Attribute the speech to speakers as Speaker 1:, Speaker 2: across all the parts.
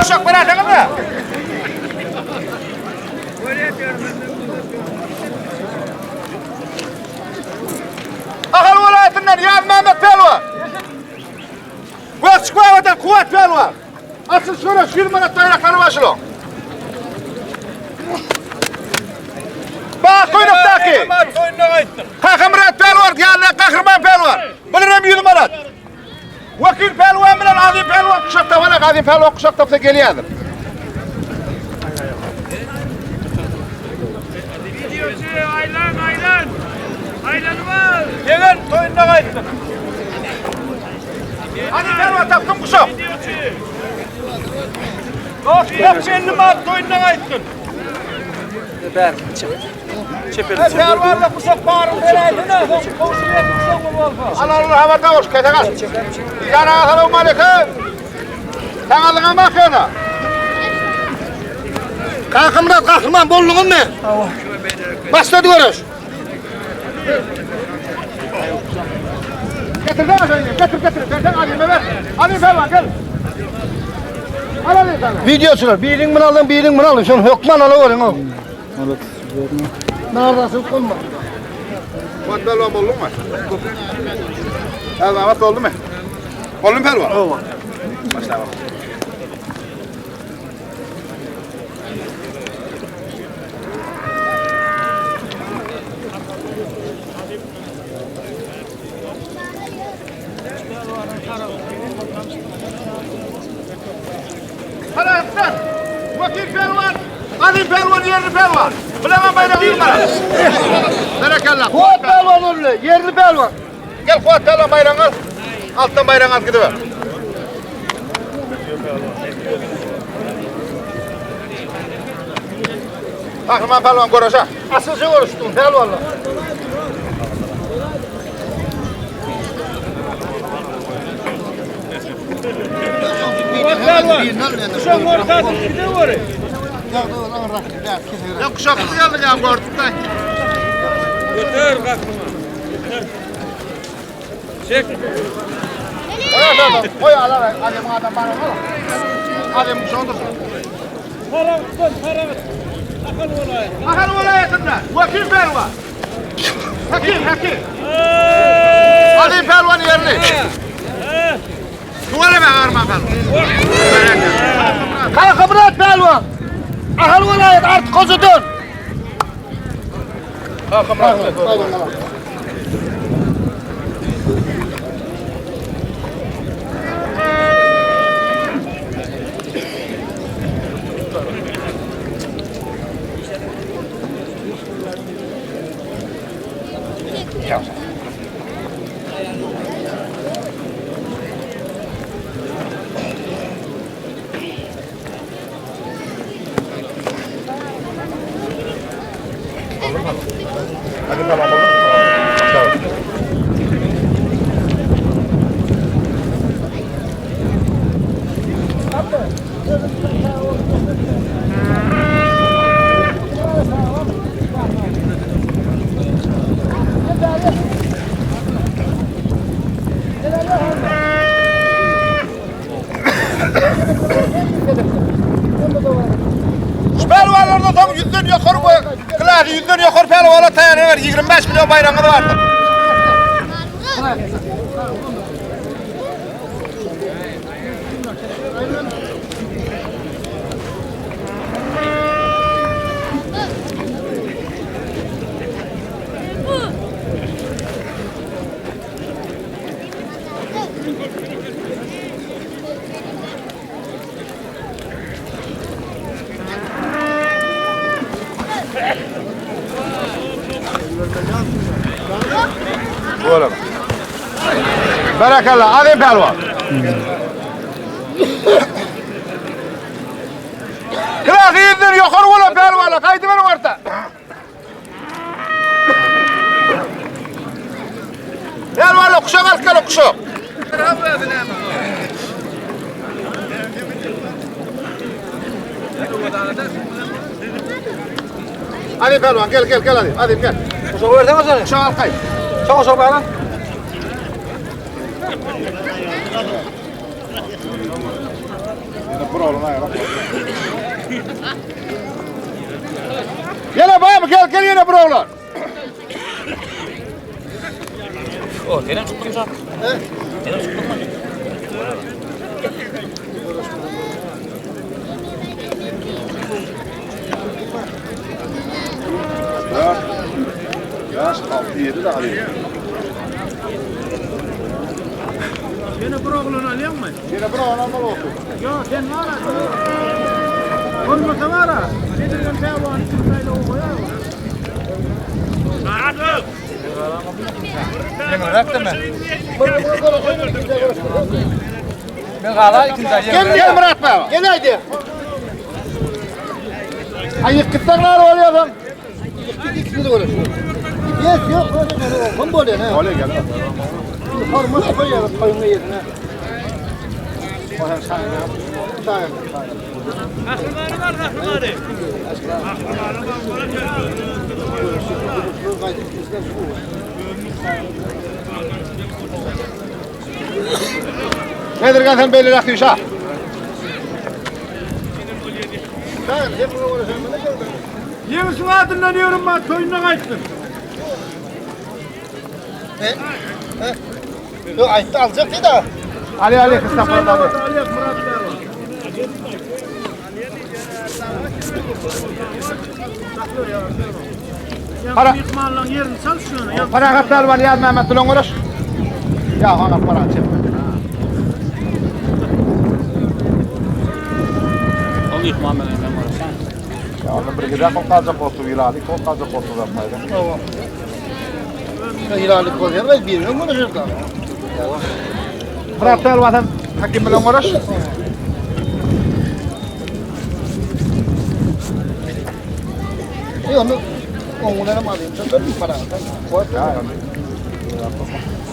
Speaker 1: kuşak bırakın mı? Akıl vilayetinden Yaz Mehmet Pelvan. Gözçük Vahvatan Kuvat Pelvan. Asıl şöyle 20 minut bayrakları başlıyor. Bak kuyruktaki. Kakımrat Pelvan, yani Kahraman Pelvan. Bilirim 100 minut. Vakil Pelvan bilen Azim Pelvan kuşakta var. Azim Pelvan kuşakta bize geliyordur.
Speaker 2: Aylan var.
Speaker 1: Gelin toyununa kayıttın. Hadi Pelvan taptın kuşak. Hepsi 50 minut toyununa kayıttın.
Speaker 3: Ben çepeli.
Speaker 1: Pelvanla kuşak bağırın vereydin. Komşuya kuşak mı olsa? Allah havada hoş kete kal. Yani assalamu aleyküm. Sen aldığına bakıyorsun. Kalkımdan kalkman bolluğun mu? Başladı görüş. Getirsene seni, getir. Ben alayım ver. Alayım Pelvan gel. Alayım sana.
Speaker 4: Videoçular, birin bunu alın, birin bunu alın. Şunu hokman alıverin o. Neredesin konma.
Speaker 1: Kuat Pelvan bolluk mu? Evet, oldu mu? Oldu mu Pelvan?
Speaker 4: Oldu.
Speaker 1: Başla bak. Halastan, Vakil Pelvan, Ali Pelvan, yerli Pelvan. Bilemem bayrağı yılmaz. Berekallah.
Speaker 4: Kuat Pelvan öyle, yerli Pelvan.
Speaker 1: Gel Kuat Pelvan bayrağını al. Alttan bayrağını al gidiver. Kahraman Pelvan görüşe.
Speaker 4: Asılcı görüştüm Pelvan'la.
Speaker 2: Kuşak ortada gidiyor oraya.
Speaker 1: Ya kuşaklı geldi ya gördük de.
Speaker 2: Götür kalkma. Çek.
Speaker 1: Koy ala ver. Hadi bu adam bana al. Hadi bu kuşağı dursun.
Speaker 2: Para akıl olay.
Speaker 1: Akıl vilayetinden Vakil Pelvan. Hakim. Ali Pelvan yerli. Duvara be Kahraman Pelvan.
Speaker 4: Kalkımrat Pelvan. Ahal vilayet artık kozudun.
Speaker 1: Hadi tamam olur. Pelvanlarda tam 100'den yukarı bu. Kılaki 100'den yukarı pelvana tayanı var. 25 milyon bayrağını vardı. Oğlum. Barakallah. Hadi pelvan. Kılaki 100'den yukarı ola pelvana. Kaydı benim orta. Pelvanla kuşak al kala kuşak. Hadi pelvan gel hadi. Hadi gel.
Speaker 4: Kuşağı versen o sana.
Speaker 1: Kuşak al kay.
Speaker 4: Çok kuşağı bağlan.
Speaker 1: Yine baba gel yine buralar.
Speaker 3: O, senin çıktın zaten. Senin çıktın mı?
Speaker 1: Yaş 6-7 de arıyor.
Speaker 2: Yine broğulunu alıyor musun?
Speaker 1: Yine buralar mal oldu.
Speaker 2: Yok sen var ha. Olmasa var ha. Nedir ben pehlivan kimseyle o koyar mı?
Speaker 3: Ben kala ikinci
Speaker 1: Gel Murat Bey.
Speaker 4: Gel haydi.
Speaker 1: Ayık kıtlarlar oluyor lan.
Speaker 4: İkisini de uğraşıyor. Yes yok. Kom böyle ne?
Speaker 1: Öyle gel.
Speaker 4: Harman koyalım koyun yerine. Sayın.
Speaker 2: Akılları var akılları.
Speaker 1: Nedir sen belli rakı işe?
Speaker 4: Sayın hep bunu uğraşıyorum.
Speaker 2: Yemişin adından diyorum ben köyünden kaçtım.
Speaker 4: Yok ayıttı alacak değil de.
Speaker 1: Ali kıstaplar abi.
Speaker 2: Aliyah Murat Bey.
Speaker 1: Para-
Speaker 2: Büyük mahallın yerini sal şunu. Ya
Speaker 1: Para katlar var ya Mehmet ulan uğraş. Ya ona para çekme.
Speaker 3: Oluyor Muhammed Emre Morsan.
Speaker 1: Ya onu bir gidelim o kaza koltuğu iladık o kaza koltuğu yapmaydı.
Speaker 4: Hilali koyuyor. Ben bilmiyorum bunu şurada.
Speaker 1: Murat Elvat'ın hakim bilen uğraş.
Speaker 4: Onu onlara mı alayım? Sen bir para.
Speaker 1: Ya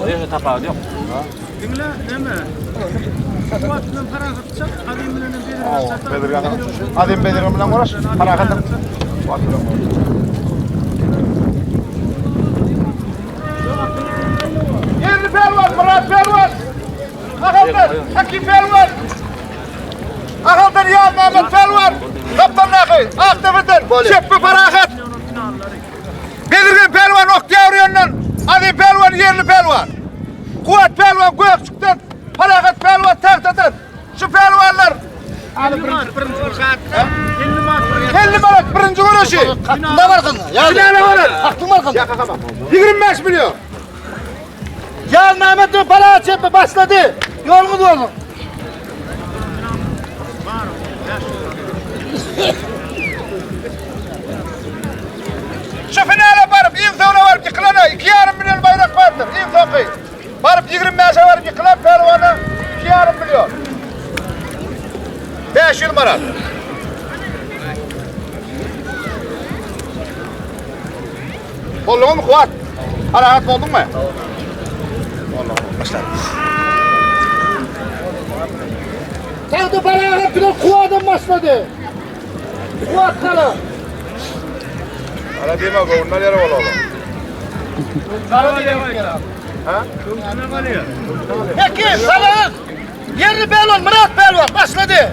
Speaker 3: Oluyor şu tapağı diyor.
Speaker 2: dinle deme. Kuatından para katacak. Ademinin birini satar.
Speaker 1: Bedirgan. Adem Bedirgan bilen uğraş. Para katın. Yerli pelvan, Murat pelvan. Akıldan, hakim pelvan. Akıldan ya Mehmet pelvan. Kaptan nakı, aktifeden, şeppi parakat. Bedirgan pelvan, Oktyavriyon'dan. Adem pelvan, yerli pelvan. Kuat pelvan, Gökçük'ten. Parakat pelvan, tahtadan. Şu pelvanlar. Kelli Marat, birinci uğraşı.
Speaker 4: Hakkında var kızım. Ya
Speaker 1: Finale var.
Speaker 4: hakkım var kızım.
Speaker 1: Ya kakama. 25 milyon.
Speaker 4: Gel Mehmet'in para çekme başladı. Yol mu doğru?
Speaker 1: Şu finale varıp insana varıp yıkılana 2,5 milyon bayrak vardır. İnsafı. Varıp 25'e varıp yıkılan pelvana 2,5 milyon. 5 yıl Marat. Oldun mu Kuvat? Harakat oldun mu? Oldum. Başla.
Speaker 4: Sen de para hepine kuvadan başladı. Kuvat kala.
Speaker 1: Hala diyeyim abi, onlar yere olalım.
Speaker 4: Kala diye gel.
Speaker 1: Ha?
Speaker 4: Peki sana yerli belon Murat Belon başladı.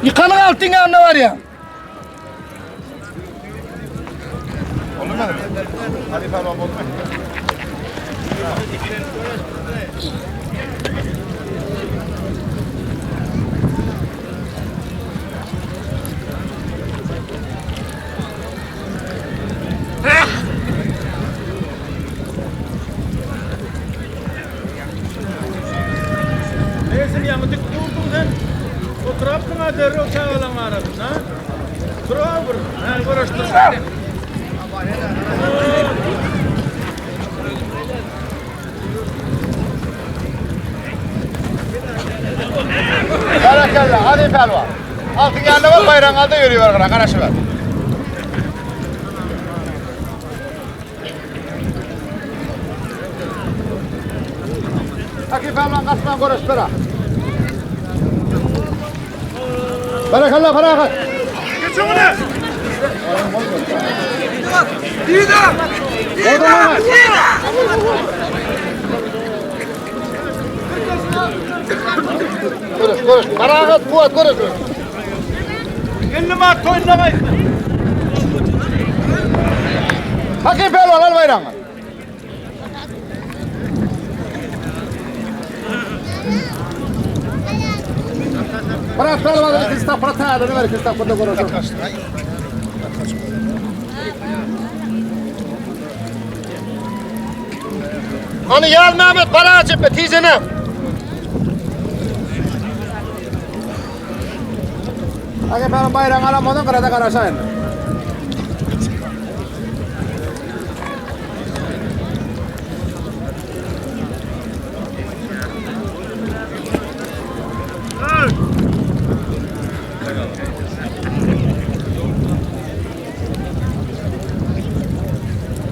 Speaker 4: Yıkanın altına ne var ya?
Speaker 1: Oldu mu? Hadi tamam oldu mu?
Speaker 2: Neyse ya mıtık durdun sen. Oturaptın ha derri o çağılan aradın ha. Durağa vur. Ha uğraştır seni.
Speaker 1: Barakalla, hadi pelvan. Altın yanında var, bayrağın altında yürüyor arkadaşlar, karşı ver. Hadi pelvan, kasman konuş bera. Barakalla, barakat.
Speaker 2: Geç onu.
Speaker 4: Konuş. Parahat Fuat konuş.
Speaker 2: Kendime at oynamayın.
Speaker 1: Hakim Pelvan al bayrağını. Murat Pelvan'ı Kristaf Prata'da ne var Kristaf Prata'da konuşuyor.
Speaker 4: Onu yal Mehmet para açıp be tizene.
Speaker 1: Hakim Pelvan bayrağını alamadan karada karışayın.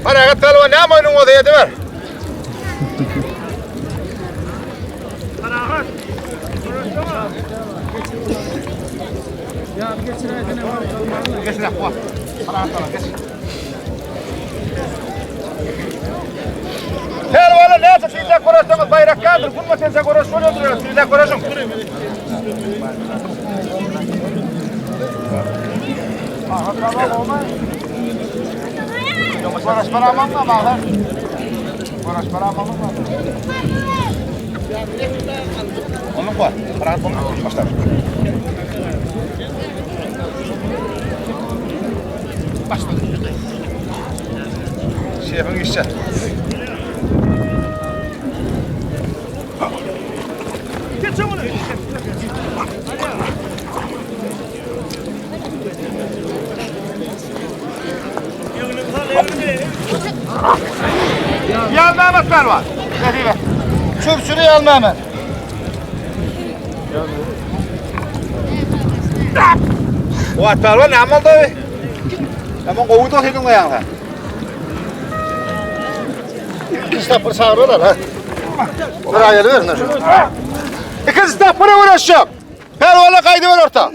Speaker 1: Parahat Pelvan ne ama onun odaya değil mi?
Speaker 2: Ya geçireydi ne var?
Speaker 1: Geç lan Fuat. Parahat Pelvan geç. Pelvan'ı ne yapsa sizle konuşsanız bayrak kaldır. Bununla sizle konuşmuyoruz. Sizle konuşun. Konuş para almam mı bağlar? Konuş para almam mı? Onun var. Parahat onu başlar. Başladı. Şefin işçi.
Speaker 2: Geçin bunu.
Speaker 1: Yal Mehmet Pelvan. Netibe.
Speaker 4: Çöp şurayı al Mehmet.
Speaker 1: Fuat Pelvan ne amal da? Hemen kovuğu da senin ayağına.
Speaker 4: Kristaf para sağırıyorlar ha. Parayı ver ne şu.
Speaker 1: İkisi de para uğraşacak. Pelvan'a kaydı ver orta.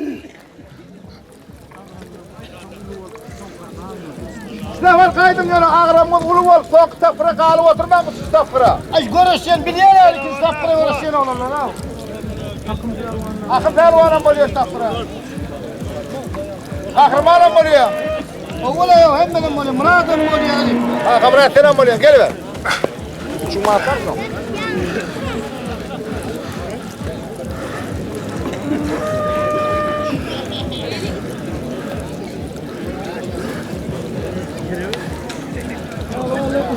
Speaker 1: Ne var kaydım yani ağramın ulu ol. Son kitapıra kalı oturmam mı kitapıra?
Speaker 4: Ay görüşen biliyorlar ki Kristaf para görüşen olanlar ha.
Speaker 1: Akım Pelvan'a mı oluyor kitapıra? Akırman'a mı oluyor?
Speaker 4: Oğul ya hem benim böyle Murat'ım böyle yani.
Speaker 1: Akım Murat'ına mı oluyor? Geliver. Uçuma atar mı?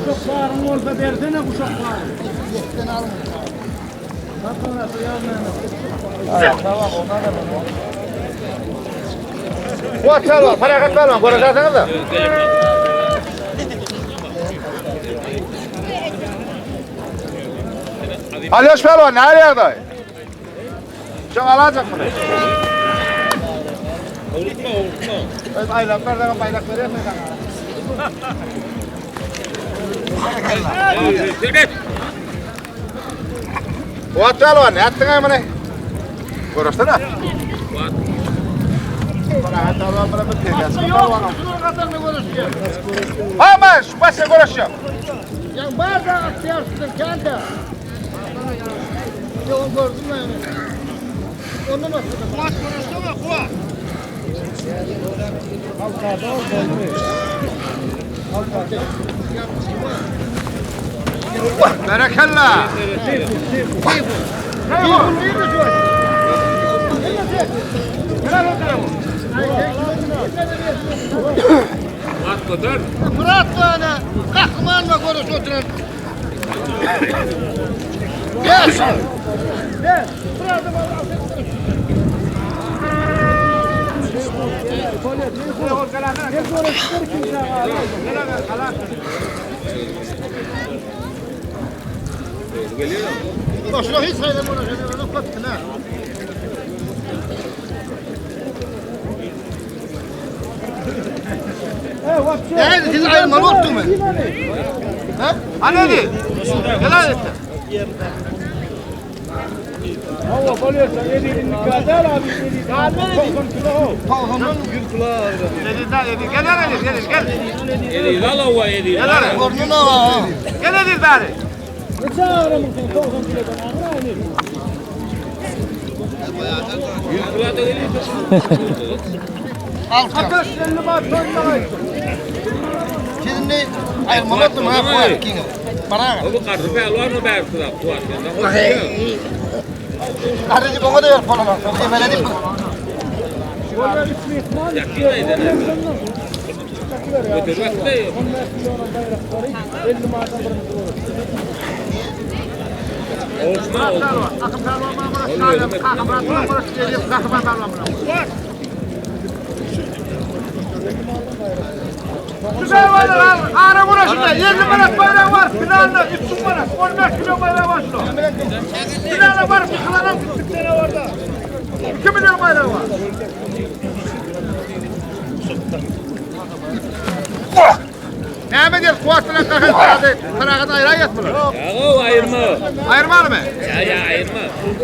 Speaker 2: Kuşak bağırın olsa versene kuşak bağırın. Bak orası yavrum.
Speaker 1: Tamam ondan da mı? Fuat Pelvan, Parahat Pelvan. Konuşarsınız da. Alyoş Pelvan, nereye dayı? Çok alacak mı? Unutma. Aylanlardan bayrak veriyor mu? Fuat Pelvan, ne yaptın ayımını? Konuşsana. Parahat Pelvan bana bir teyzesi. Ama şu başka konuşacağım.
Speaker 4: Ya bazen atlayarsın kendi. Ya onu gördün mü yani? Onu nasıl?
Speaker 2: Kuat konuşsana kuat.
Speaker 1: Berekella.
Speaker 4: Murat bana kahramanla konuş oturun. Gel. Gel. Boşuna hiç sayılır buna. Onu katkın ha. Yani siz ayrılmalı oldu mu? Ha?
Speaker 1: Anne di. Helal et.
Speaker 2: Hava kalıyorsan yediğin nikahlar abi yediğin. Tokun kilo.
Speaker 4: Tohunun gül kulağı.
Speaker 1: Gel.
Speaker 3: Eli valla o eli.
Speaker 1: Gel.
Speaker 4: Burnuna var.
Speaker 1: Gel edil bari.
Speaker 2: Ne çağıramırsın tokun kilodan ağır aynı.
Speaker 3: Kulağı da eli.
Speaker 2: Akas 50 baht tonla.
Speaker 4: Şimdi ayırmalı mı? Para.
Speaker 3: O karşı pelvan o bersi da kuat.
Speaker 4: Karıcı bana da ver polama. Emeledim.
Speaker 2: Böyle bir ihtimal.
Speaker 3: Yakınaydı ne? Ötürü vakti yok.
Speaker 2: 10 milyona bayrakları 50 maaştan birini olur.
Speaker 3: Olsun olsun.
Speaker 1: Akım pervanı var. Güzel var lan. Ağrı burasında 50 manat bayrağı var. Finalde 300 manat. 15 kilo bayrağı var şurada. Finalde var. Bir kılanan bir tane var da. 2 milyon bayrağı var. Ne mi diyor? Kuatına kakıl karadı. Karakat ayran yatmıyor.
Speaker 3: Ya o ayırma.
Speaker 1: Ayırmalı mı?
Speaker 3: Ya ayırma.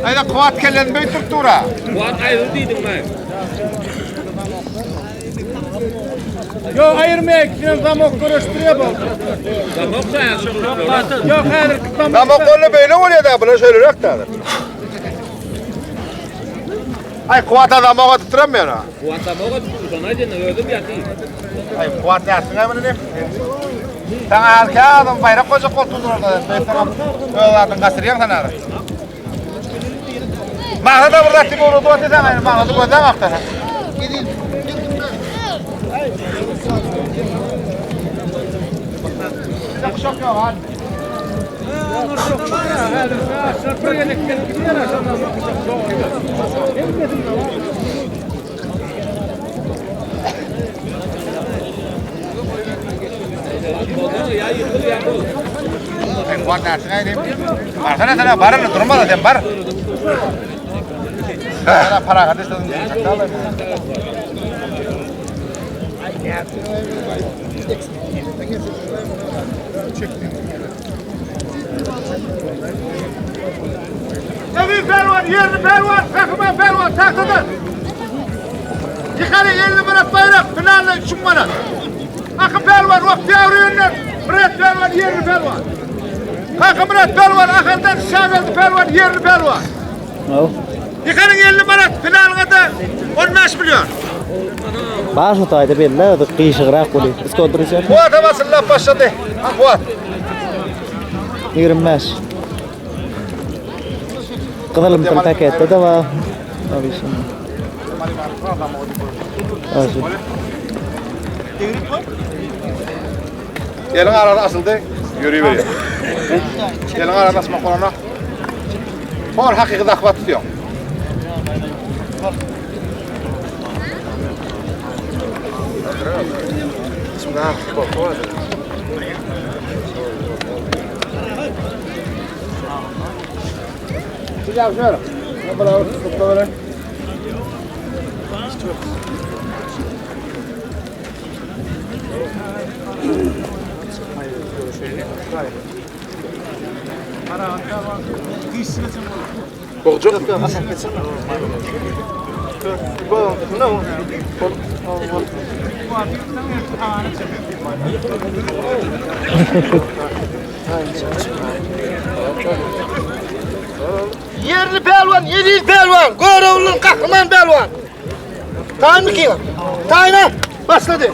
Speaker 1: Ayda kuat kellen büyük tuttura.
Speaker 3: Kuat ayrı değildim ben.
Speaker 2: Yo ayırmayak için zamok görüştürüyor bu.
Speaker 3: Tamam sayasın.
Speaker 2: Yok her kıtam.
Speaker 1: Ama konu böyle oluyor da buna şöyle rektadır. Ay kuat adam o tutturamıyor ha.
Speaker 3: Kuat ama o tuttu sana canım öldüm yatayım.
Speaker 1: Ay kuat yatsın ha bunu ne? Sana halka adam bayrak koca koltuğun orada. Ben sana öğladın kasırıyan sana. Mağda da burada tipi uğrudu o desem aynı mağda gözden aktı. Bize kuşak yok ha.
Speaker 3: Ya yıkıl ya bu.
Speaker 1: Ben kuat yatsın ha diyeyim. Barsana sana barını durma da sen bar. Sana para kardeş dedim. Evi pervan, yerli pervan, takıma pervan, takıdır. Yukarı 50 manat bayrak, finalde 3 manat. Akın pervan, vakti yavru yönler. Murat pervan, yerli pervan. Akın Murat pervan, akıldan şaveldi pervan, yerli pervan. Yukarı 50 manat, finalde de 15 milyon.
Speaker 5: Baş otaydı belli, kıyışıqraq bolu. İskoduracak.
Speaker 1: Kuat'a basınlar başladı. Ha kuat.
Speaker 5: 25. Qızılım til paketde de var. Abi şimdi. Aşı.
Speaker 1: Elin arada asıldı, yürüyüveriyor. Elin arada asma koluna. Son hakiki akbat tutuyor. Bismillah, korku var. Güzel, şöyle. Bravo, tutma böyle. Borcu?
Speaker 4: Yerli pelvan, yedi pelvan. Gorovulun kahraman pelvan. Tayin mi ki? Tayine başladı.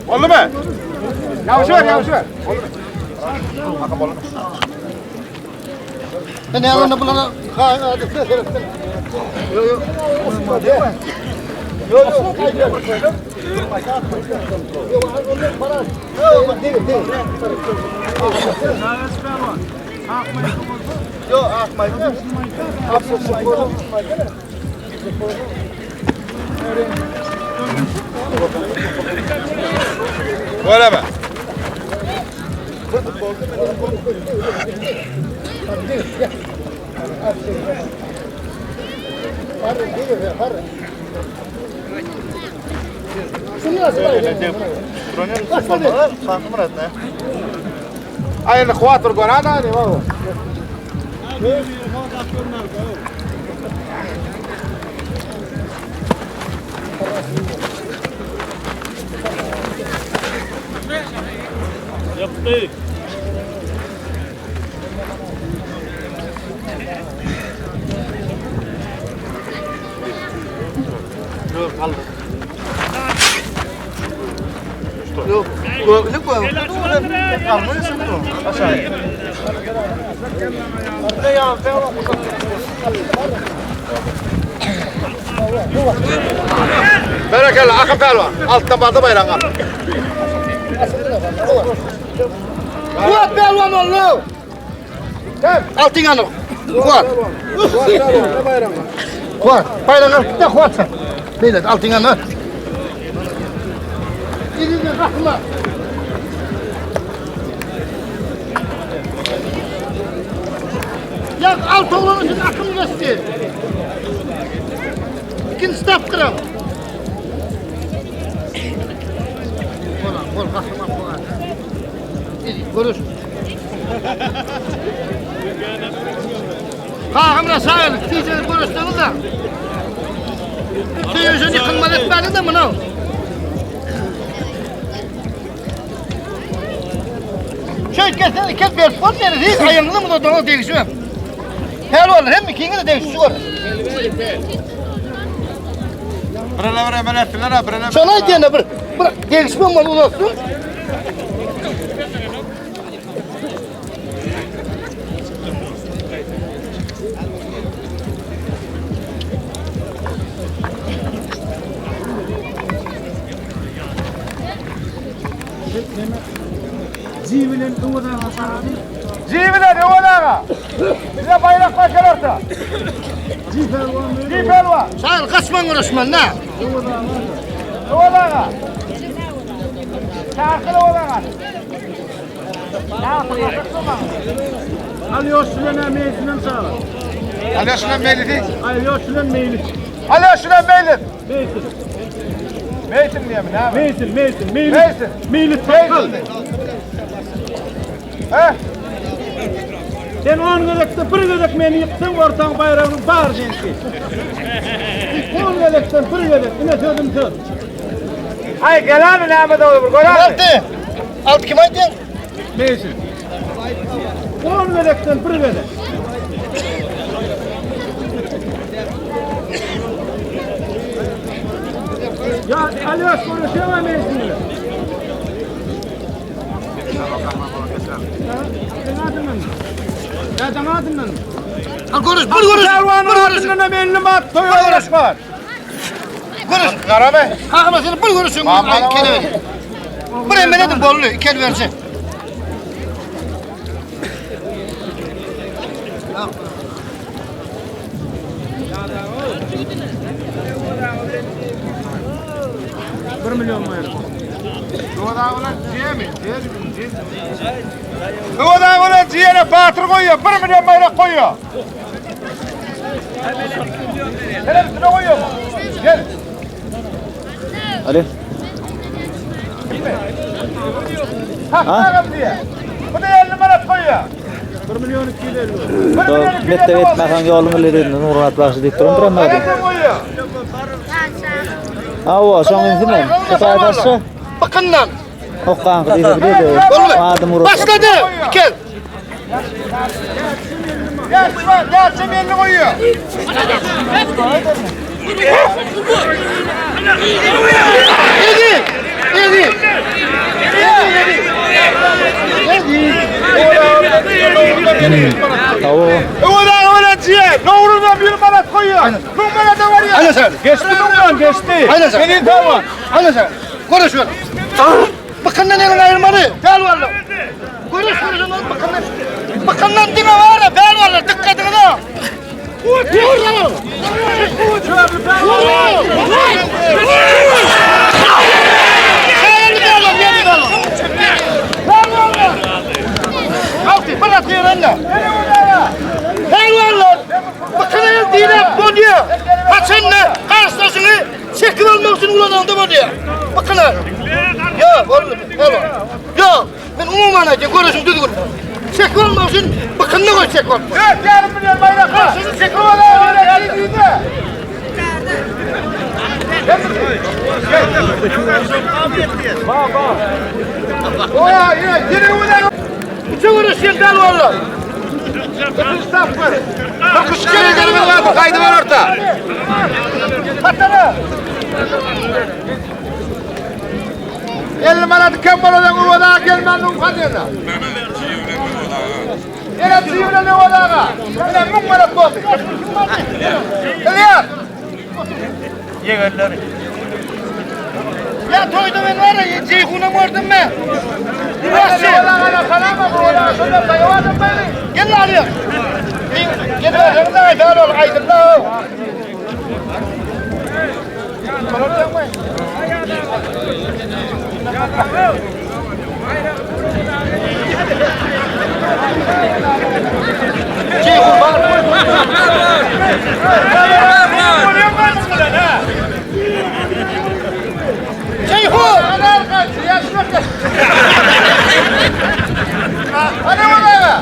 Speaker 1: Oldu mu? Yavaş ver, yavaş ver. Oldu mu? Bakalım oldu mu?
Speaker 4: Ben yanına bulana... Ha, hadi. Yok, yok. Olmadı. Yok, yok. Yok, değil, değil. Yok, akmayın.
Speaker 1: Öyle mi? Ayını kuatır görən ani o.
Speaker 2: Yaptık.
Speaker 4: Yok. Ne koy? Kalmıyorsun bu. Aşağıya.
Speaker 1: Berekelle akın pelvan. Alttan barda bayrağı.
Speaker 4: Kuat pelvan oğlum. Altın yanı. Kuat. Kuat. Bayrağı ne kuat sen? Beyler altın yanı. Gidin kalkma. Ya alt oğlanın için akım göster. İkinci stop kırım. Kol kahraman kovar. İyi, görüş. Kahımla sağın, teyzeniz görüştünüz da. Teyzeni yıkılmalı etmedin de bunu. Şöyle kesin, iki bir spor deriz, hiç ayağını mı da donu değişiyor. Helvalar hem ikiniz de değişiyor.
Speaker 1: Buralar hemen ettiler ha.
Speaker 4: Sana diyene bir değişme olmalı olsun.
Speaker 2: Civilen uğradan hasarı.
Speaker 1: Civiler yuvalağa. Bize bayrak başarırsa. Civelva.
Speaker 4: Sağ ol, kaçman uğraşman ne?
Speaker 1: Yuvalağa. Çarkılı yuvalağa.
Speaker 2: Alıyorsun meylinden sağ.
Speaker 1: Alıyorsun meylidi.
Speaker 2: Alıyorsun meylit.
Speaker 1: Alıyorsun meylid.
Speaker 2: Meylit.
Speaker 1: Meytin diye mi ne abi?
Speaker 2: Meylit.
Speaker 1: Meytin.
Speaker 2: Meylit sakal.
Speaker 1: He?
Speaker 2: Sen 10 gödekte bir gödek meni yıktın ortadan bayrağını bağır denki. 10 gödekten bir gödek yine söyledim söz.
Speaker 1: Ay gel abi ne mi doğru gol abi?
Speaker 4: Altı. Alt kim aydın?
Speaker 2: Meylit. 10 gödekten bir gödek. Ya alıyorsun konuşuyor mu meylitinle? Nereden adın lan?
Speaker 4: Al konuş, bir konuş.
Speaker 1: Kervanın adından belli mat toyu uğraşma.
Speaker 4: Konuş.
Speaker 1: Kara be.
Speaker 4: Kalkma seni bir konuşun.
Speaker 1: Bana
Speaker 4: Kene ver. Buraya ben dedim bollu, ikel versin.
Speaker 2: $1 milyon mu yani?
Speaker 1: Doğudan ulan ciye mi? Doğudan ulan ciyene batır koyuyor. 1 milyon bayrak koyuyor. Hele üstüne koyuyor mu? Gel.
Speaker 5: Ali.
Speaker 1: Hakkı diye. Bu da 50 manat koyuyor.
Speaker 2: 1 milyon 250.
Speaker 5: To mette etmegen yolunu ledin Nurhat başı dik durun duramadı.
Speaker 1: Nereden koyuyor?
Speaker 5: Awa şoň izine. Taýdaşy.
Speaker 4: Bakınlan.
Speaker 5: Okan diýdi bilýärdi. Adım Urut.
Speaker 4: Başladı. İkel.
Speaker 1: Gel şuna, gel şimdi 50 koyuyor.
Speaker 4: Yedi. Yedi.
Speaker 5: Tawo.
Speaker 1: Ulan ciye. Doğrudan 1 manat koyuyor. Numara da var ya.
Speaker 4: Aynen sen.
Speaker 1: Geçti numara geçti.
Speaker 4: Aynen sen.
Speaker 1: Senin tamam.
Speaker 4: Aynen sen. Konuş ver. Bakınlan elini ayırmalı. Fel varlı. Konuş lan bakınlan. Bakınlan dime var ya fel varlı. Dikkatini de. Vur lan. Altı, bırak diyor anne. Hayvanlar, bakın el dine bu diyor. Haçanla karşılaşını çekil almak için ulanıldı bu diyor. Bakın el. Ya, oğlum, helal. Ya, ben umuma bana ki görüşün düzgün. Çek olmasın, bakın ne koy çek ol.
Speaker 1: Evet, yarım milyon bayrak var. Sizi çekin ola öyle değil de. Oya, yine ulan.
Speaker 4: Üçe görüşün del valla.
Speaker 1: Dokuz kere gelin var, kaydı var orta.
Speaker 4: Patana.
Speaker 1: 50 manatı kembaladan uvada gelmenin kadına. Yine çiğne ne uvada? Yine mum manat oldu. Geliyor.
Speaker 4: Ya toyda ben var ya, ceyhuna mordum ben.
Speaker 1: Nasıl? Uvada falan mı? Uvada şöyle dayıvadım beni.
Speaker 4: Gel lan ya. Gel lan, ne kadar ol aydın la. Ceyhun var. Ceyhun!
Speaker 1: Hadi uvada.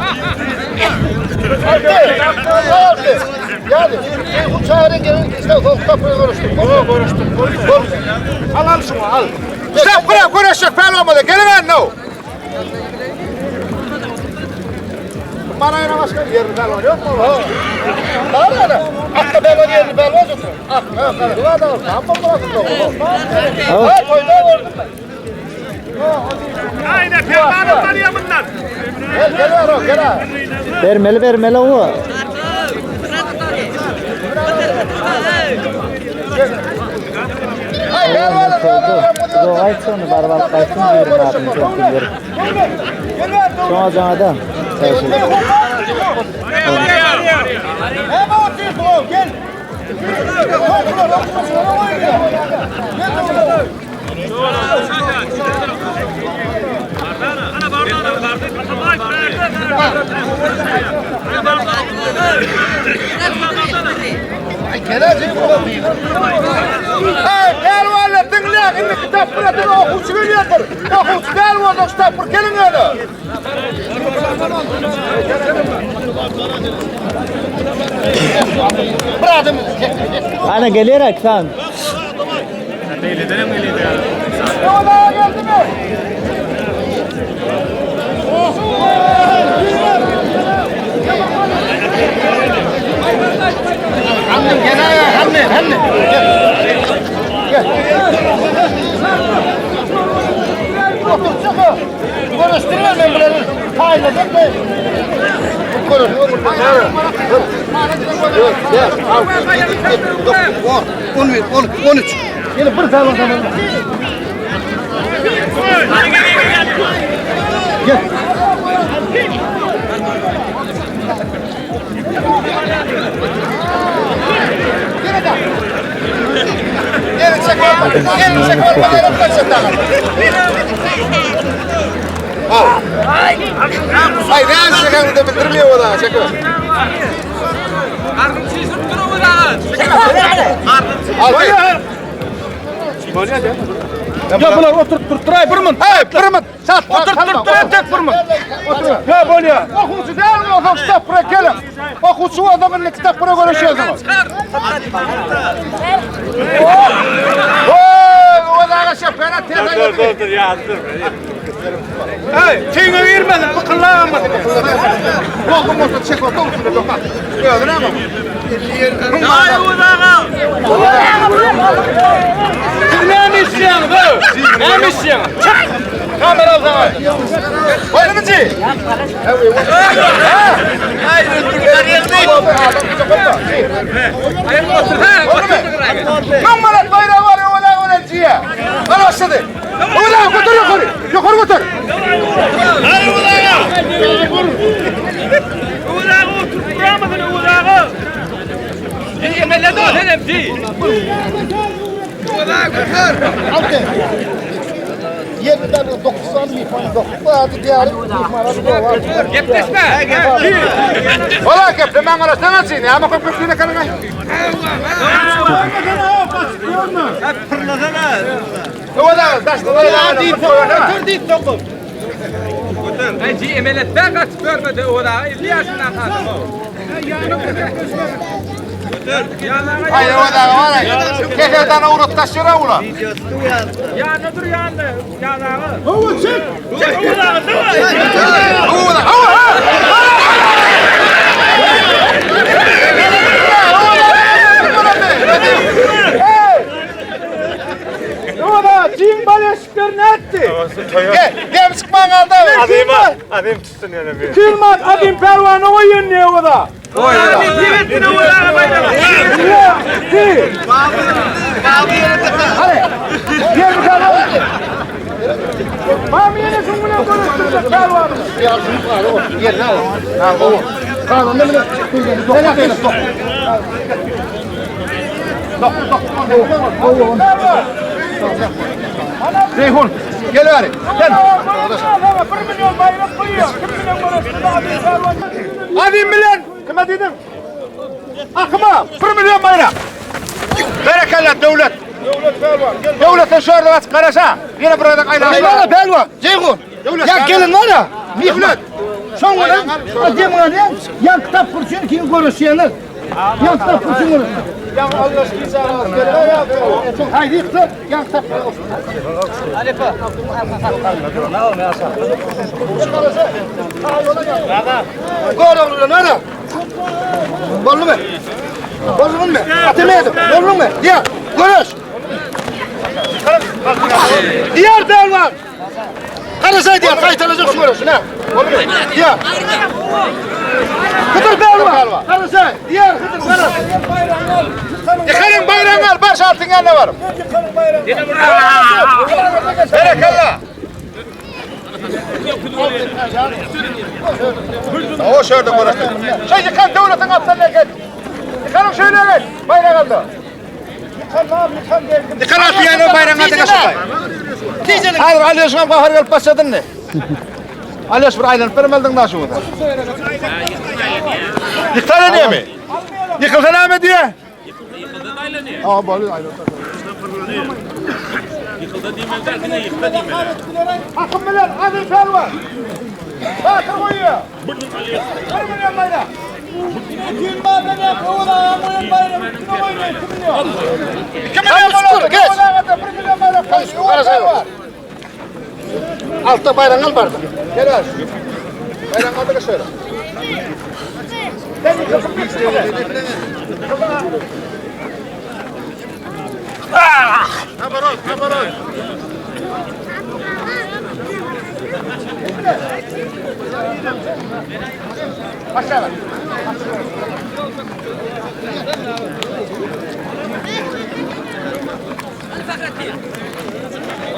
Speaker 4: Yani Ceyhun çağırın gelin işte kapıya konuştuk. Konuştuk.
Speaker 1: Al şunu al. Stop buraya konuşacak falan olmadı. Gelin anne o. Bana yine başka bir yerin falan yok mu?
Speaker 4: Var ya, akla belon yerini belon tutun. Akla, dua da olsun. Amma bırakın da. Ha, koyda vurdum ben.
Speaker 2: Aynen permanent tanıyor bunlar.
Speaker 4: Gel o, gel.
Speaker 5: Vermeli o.
Speaker 4: Hayır, gel oğlum.
Speaker 5: Yo aytsana barbar kaysın diyorum abim çok biliyorum. Sonra canadan.
Speaker 4: Hemen otur bu, gel. Gelecek bu.
Speaker 1: Hey, gel valla dinle. Şimdi kitap bırakın okusu geliyordur. Okusu gel valla kitap bırak gelin öyle.
Speaker 4: Bıraktım.
Speaker 5: Ana gelerek sen.
Speaker 1: Uvada geldi mi?
Speaker 4: Annem gel ya, annem. Gel. Otur çıkı. Konuşturuyor ben bunları. Payladım ben. Konuşuyor. Gel. 10, 13. Yine bir tane zaman. Gel.
Speaker 1: Gelin çek olma. Gelin çek olma. Gelin kaçın daha. Al. Hayır ne anlayacak da bildirmiyor o da. Çek o. Al.
Speaker 2: Ya bunlar oturtturay burmun.
Speaker 1: Hey pırmıt. Sat.
Speaker 2: Oturtturay tek burmun.
Speaker 1: Ya böyle ya. Okusu değil mi o kitap bırak gelin. Okusu o adamın kitap bırak konuşuyor o zaman. O da aşağı fena teyze.
Speaker 2: Dur ya dur. Hey, şeyine vermedin, bıkıllamadın.
Speaker 1: Oldu motor çek oldu musun da dokar. Gördün ama.
Speaker 2: Hayır uzağa. Ne istiyorsun bu? Ne istiyorsun? Kamera o zaman.
Speaker 1: Öyle mi ci?
Speaker 2: Hayır,
Speaker 1: Nummarat bayrağı var ya ona ciye. Al aşağıda. Ulan götür yukarı. Yukarı götür.
Speaker 2: Hayır uzağa. Uzağa oturtturamadın uzağa. Yemeğe de ötelim ki. Uzağa götür.
Speaker 4: Aldı. 90 falan 9 hadi diğer
Speaker 2: Gepleşme.
Speaker 1: Ola kepte ben ona sana çiğne ama kopukluğuna kalına. O da taşla da değil.
Speaker 2: Dur değil tokum.
Speaker 3: Ayci emeletten kaçıp görmedi o da 50 yaşından kaldım o.
Speaker 1: Hayır o da var ya. Kekerden uğrut taşıra ula.
Speaker 3: Ya ne dur yandı? Ya da.
Speaker 2: Hava çek.
Speaker 3: Çek ulan değil mi?
Speaker 1: Uğla.
Speaker 2: Hava cin balışıklar ne etti?
Speaker 1: Gel sıkman kaldı.
Speaker 2: Adim tutsun yani bir. Kırmat adim pervanı oyun ne o da?
Speaker 3: Abi divetine ulan bayram.
Speaker 2: Ya, ki. Hadi. Gel bakalım. Mami yine sunmuna konuşturacak pervanı.
Speaker 1: Gel lan. Ha o. Tamam ne bileyim. Reyhun gel bari. Gel.
Speaker 2: 1 milyon bayrak koyuyor. 1 milyon parası.
Speaker 1: Adim bilen. Kime dedim? Akıma 1 milyon bayrak. Berekallah devlet. Devletin şöyle bas karasa. Yine burada kaynaşma.
Speaker 4: Eyvallah pelvan. Ceyhun. Ya gelin var ya. Mihmet. Son olan adem adem. Ya kitap kursun kim konuşuyorlar. Ya kitap kursun konuşuyor.
Speaker 2: Ya Allah aşkına sana ya.
Speaker 4: Haydi yıktı. Ya kitap. Gol olur lan ana. Gol mu? Gol mu? Atamadım. Gol mu? Ya konuş. Diğer pelvan. Karasay diğer kayıtlanacak şu orası ne? Diğer. Kıtır pelvan. Karasay. Diğer kıtır karas.
Speaker 1: Yıkarın bayrağını al. Baş altına ne var? Berekallah. O şöyle konuştu. Şey yıkan devletin altına gel. Yıkarım şöyle gel. Bayrak aldı. Yıkan altı yani bayrağını aldı kaçırtay. Hayır Aliyoş'un kahır gelip başladın ne? Aliyoş bir aylanıp vermeldin daha şu kadar. Yıktan ne mi? Yıkıldı ne mi diye?
Speaker 3: Yıkıldı da aylanıyor.
Speaker 1: Aa böyle aylan.
Speaker 3: Yıkıldı diyemez derken yıkıldı diyemez.
Speaker 2: Akın bilen adım pervan. Bakın koyuyor. 1 milyon bayrak. Kim madem yapıyor da amının bayrağı. Kim oynuyor? 2 milyon.
Speaker 1: 2 milyon dolar geç.
Speaker 2: 1 milyon bayrak koyuyor.
Speaker 1: Karasay var.
Speaker 4: Altta bayrağın al barda.
Speaker 1: Gel ver. Bayrak aldı da şöyle.
Speaker 2: Sen yıkılsın bir sürü.
Speaker 1: Kabarol. Aşağı ver.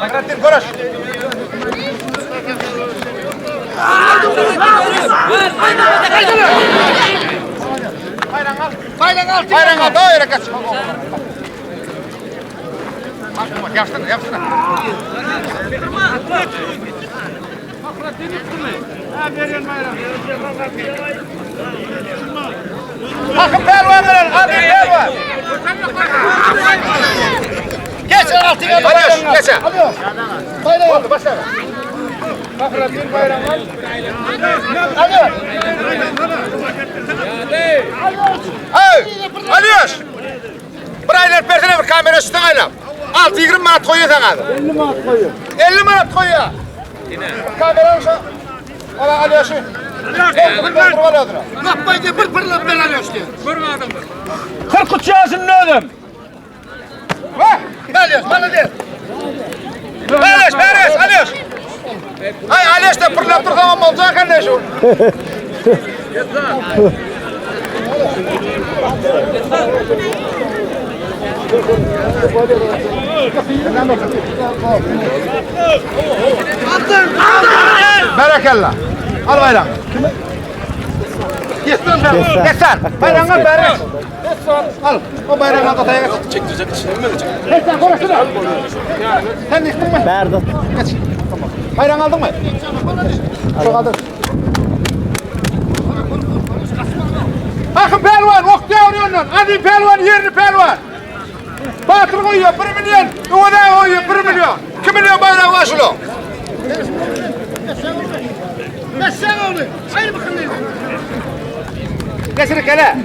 Speaker 1: Fakrettin konuş. Bayrağı al. Daha yere kaç. Bak yapsana. Bakın pervanlar, hadi pervan.
Speaker 4: Geç altına
Speaker 1: Alıyoruz, geç.
Speaker 4: bayrağı.
Speaker 1: Oldu, başla.
Speaker 2: Fakrettin bayrağı al.
Speaker 4: Hadi.
Speaker 1: Hey, alıyoruz. Burayla persene bir kamera üstüne aylam. 6-20 manat koyuyor sana.
Speaker 2: 50 manat koyuyor.
Speaker 1: 50 manat koyuyor. Kameranın şu. Ola alıyorsun.
Speaker 4: Yapmayın diye bir lan ben alıyorsun diye.
Speaker 3: Vurmadım.
Speaker 2: 43 yaşında ödüm.
Speaker 4: Alıyorsun bana değil.
Speaker 1: Alıyoruz. Hay alıyoruz da pırlap dur tamam olacak anne şu. Berekallah. Al bayrağı. Geçsen. Bayrağını al bayrağı. Al. O bayrağı al dataya geç.
Speaker 3: Çektirecek içine mi ölecek?
Speaker 1: Geçsen konuşsana. Sen içtin mi?
Speaker 5: Verdim.
Speaker 1: Geç. Tamam. Bayrağını aldın mı? Çok aldın. Bakın pelvan, okta vuruyorlar. Hadi pelvan, yerini pelvan. Batır koyuyor, 1 milyon. Uvada koyuyor, 1 milyon. 2 milyon bayrağı başlıyor. Geçirik hele.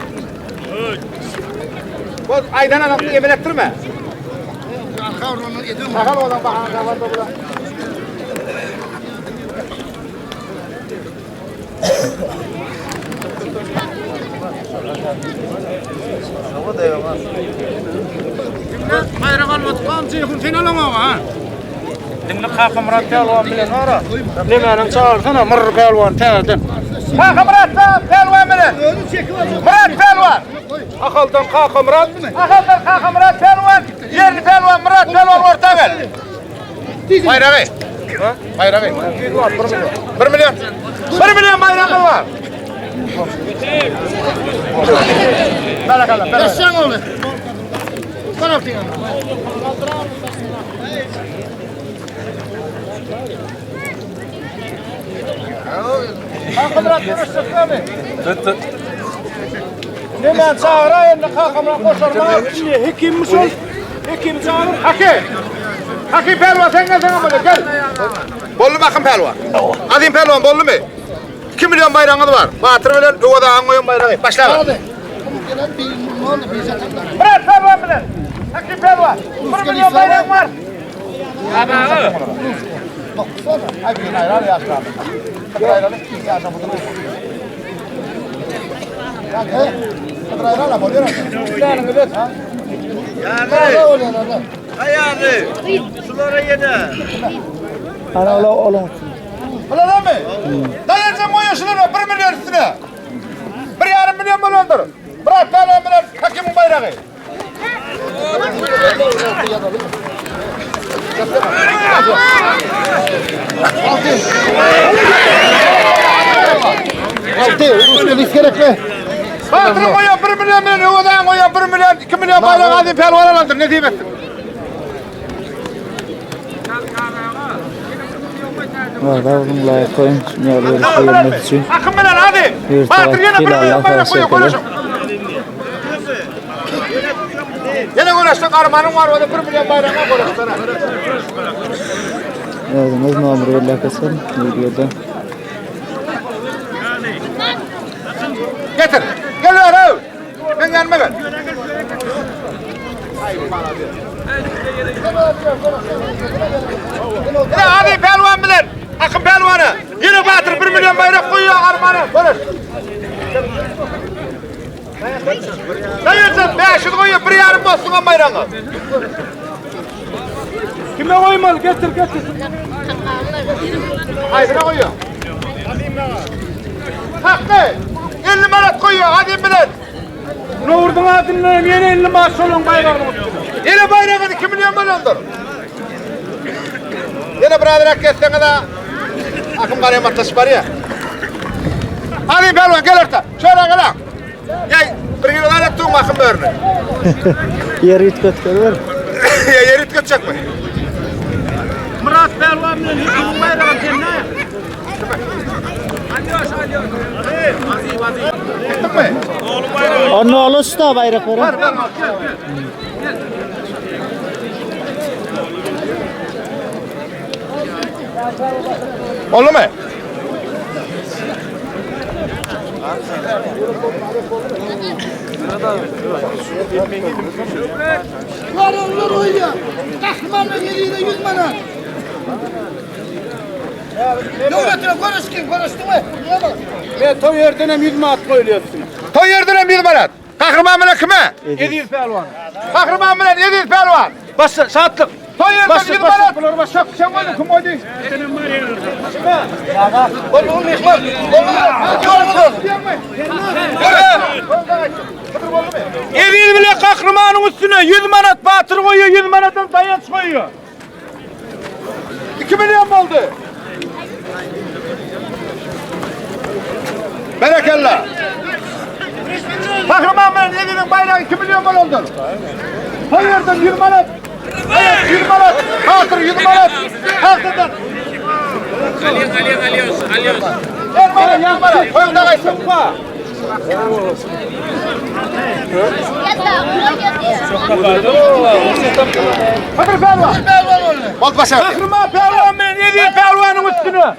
Speaker 1: Bu aydan adamını yemin ettirme. Sakal oğlan bakana kavarda bu da.
Speaker 2: Bayrak almadık. Kamçı yakın final ama ha.
Speaker 3: Dinle kalkın Murat Pelvan bilen ara. Limenin çağırsana Mırr Pelvan tevdin.
Speaker 1: Kalkın Murat Pelvan bilen. Murat Pelvan.
Speaker 3: Akaldan kalkın Murat.
Speaker 1: Akaldan kalkın Murat Pelvan. Yerli Pelvan Murat Pelvan orta gel. Bayrağı. Bayrağı. 1 milyon. 1 milyon bayrağı var. Barakallah.
Speaker 4: Yaşan oğlu. Taraftan.
Speaker 1: Kalkın Murat görüşürüz abi.
Speaker 3: Tut.
Speaker 1: Hemen çağırayım da kalkın Murat koşarma. Hekim misin? Hekim çağırır. Hakim Pelvan sen gel sana böyle gel. Bollu bakın Pelvan. Azim Pelvan bollu mu? 2 milyon bayrağınız var. Batır bilen Uvada Angoyun bayrağı. Başla.
Speaker 4: Hadi. Gelen bir ne oldu bir zaten.
Speaker 1: Murat Pelvan bilen. Hakim Pelvan. 1 milyon bayrağın var.
Speaker 4: Bak sonra.
Speaker 1: Ay bir ayran yaşlı abi. Bir ayranı yaşlı bu da.
Speaker 4: Hadi.
Speaker 1: Bir ayran la boluyor. Yani evet.
Speaker 4: Hadi oğlum hadi.
Speaker 2: Ayağını. Sulara yedi.
Speaker 5: Ana oğlum.
Speaker 1: Ulan lan mı? Dayanacağım o yaşına 1 milyon üstüne. 1,5 milyon milyondur. Murat Pelvan bilen Hakim'in bayrağı.
Speaker 4: Altı. Üstüne iskelek mi?
Speaker 1: Batırın koyuyor 1 milyon Uvada'ya koyuyor 1 milyon 2 milyon bayrağı Azim Pelvan alandır. Ne diyeyim ettim?
Speaker 5: Var da oğlum layık koyun. Şimdi alıyoruz koyulmak için.
Speaker 1: Akın bilen hadi.
Speaker 5: Bir
Speaker 1: Batır yine 1
Speaker 5: taraf
Speaker 1: milyon
Speaker 5: Allah
Speaker 1: bayrak koyuyor
Speaker 5: karşı
Speaker 1: konuşun. Yine konuştuk armanın var o da 1 milyon bayrağına konuştuk sana.
Speaker 5: Yazdınız numara alakasın videoda.
Speaker 1: Getir. Geliyor abi. Ben gelme gel. Yine hadi Pelvan bilen. Akın Pelvan'ı. Yine Batır 1 milyon bayrak koyuyor armanı. Konuş. Sayırsın 500 koyuyor 1,5 bozsun bayrağını.
Speaker 2: Kime koymalı? Getir.
Speaker 1: Aydın'a koyuyor. Hakkı. 50 manat koyuyor hadi bilen.
Speaker 2: Ne vurdun adını? Yine 50 maaş olun bayrağını.
Speaker 1: Yine bayrağın 2 milyon milyondur. Yine birader Akkes'ten de akım karaya matası var ya. Hadi Pelvan gel orta. Şöyle gel. Gel. Bir kilo var ettiğin akım böğrünü.
Speaker 5: Yer git götürür.
Speaker 1: Yer it götecek mi?
Speaker 2: Murat Pelvan bilen hiç bayrağı sen ne?
Speaker 1: Gittin mi?
Speaker 5: Onu alırsa da bayrakları.
Speaker 1: Ver. Oldu mu?
Speaker 4: Var onlar oynuyor. Takmanla geliyor 100 manat. Devletine konuştu mu? Niye bak?
Speaker 2: Ben toy yerden 100 maaş koyuyorsun.
Speaker 1: Toy yerden 1 manat. Kahraman bilen kime?
Speaker 2: 700 Pelvan.
Speaker 1: Kahraman bilen 700 Pelvan.
Speaker 2: Bas saatlik.
Speaker 1: Toy yerden 1 manat.
Speaker 2: Bunlar bas. Sen koydun kim koydu?
Speaker 4: Oğlum İsmail.
Speaker 1: Oğlum.
Speaker 2: 700 bile kahramanın üstüne 100 manat batır koyuyor, 100 manatın dayanç koyuyor.
Speaker 1: 2 milyon mu oldu? Berekella. Kahraman ben yedinin bayrağı 2 milyon mu oldu? Hayırdır 100 manat. Evet 100 manat. Hatır 100 manat. Hatırdan. Alıyoruz. Ver bana yan bana. Koyun da kaysın. Hadi Pelvan. Bol başa.
Speaker 2: Kahraman Pelvan ben 700 Pelvanın üstüne.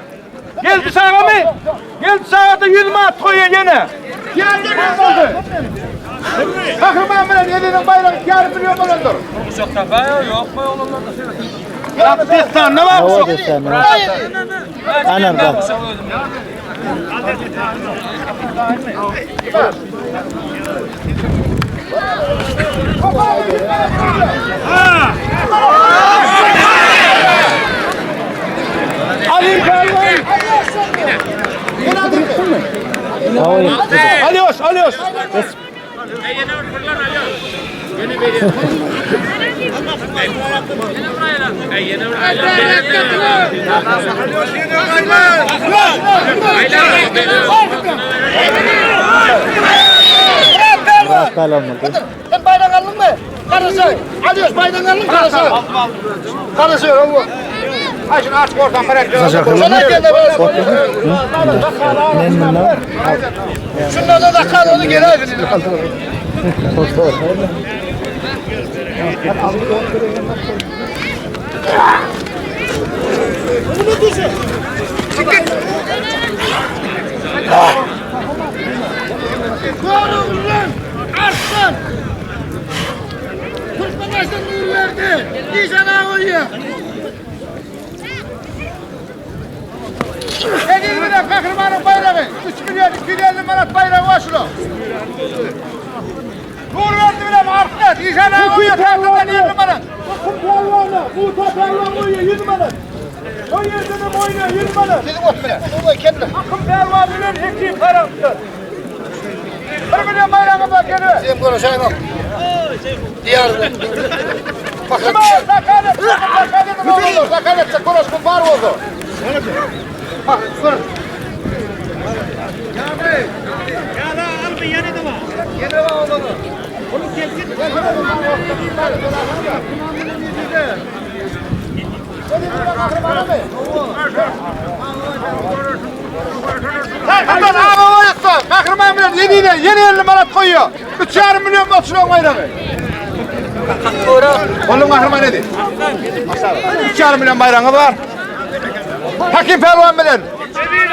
Speaker 2: Geldi sağa mı? Geldi sağa da 100 manat koyuyor yine.
Speaker 1: Geldi mi oldu? Kahraman bilen elinin bayrağı 2,5 milyon dolardır.
Speaker 3: Çok takaya yok mu oğlanlarda?
Speaker 1: Ya destan ne var?
Speaker 5: Hava desenli. Aynen bak.
Speaker 1: Ali Pervan.
Speaker 5: Hava
Speaker 1: Alıyoruz, alıyoruz.
Speaker 5: Rakal olmadı.
Speaker 4: Sen bayrak aldın mı? Karısı. Alıyoruz bayrak aldın karısı. Karısı yok mu?
Speaker 1: Ay şunu aç oradan bırak.
Speaker 4: Sana gel de böyle.
Speaker 5: Ne var?
Speaker 4: Şunlardan da kal onu geri evine. Doğru ulan! Arslan! Türkmenlerden nur verdi! Diyeceğine uyuyor!
Speaker 1: Senin bir de kahramanın bayrağı. 3 milyon 250 manat bayrağı var şunu. Nur verdi bile mi artık? Diyeceğine uyuyor tahtadan 20 manat.
Speaker 2: Bakın pervana. Bu da pervan uyuyor 100 manat. O yerde de oynuyor 100 manat.
Speaker 4: Dedim ot bile. Onu kendine.
Speaker 1: Akım pervan bilen 2 paramdır. 1 milyon bayrağı bak gene.
Speaker 4: Benim konuşayım yok. Diyarlı. Bakın.
Speaker 1: Kime zakalet, zakalet ne olur? Zakaletse konuşma var oldu.
Speaker 4: Bak, sorun.
Speaker 1: Kahraman ağabey oyatsa, kahraman bilen yeni 50 manat koyuyor. 3,5 milyon batışına bayrağı. Oğlum kahraman nedir? 2,5 milyon bayrağınız var. Hakim Pervan bilen.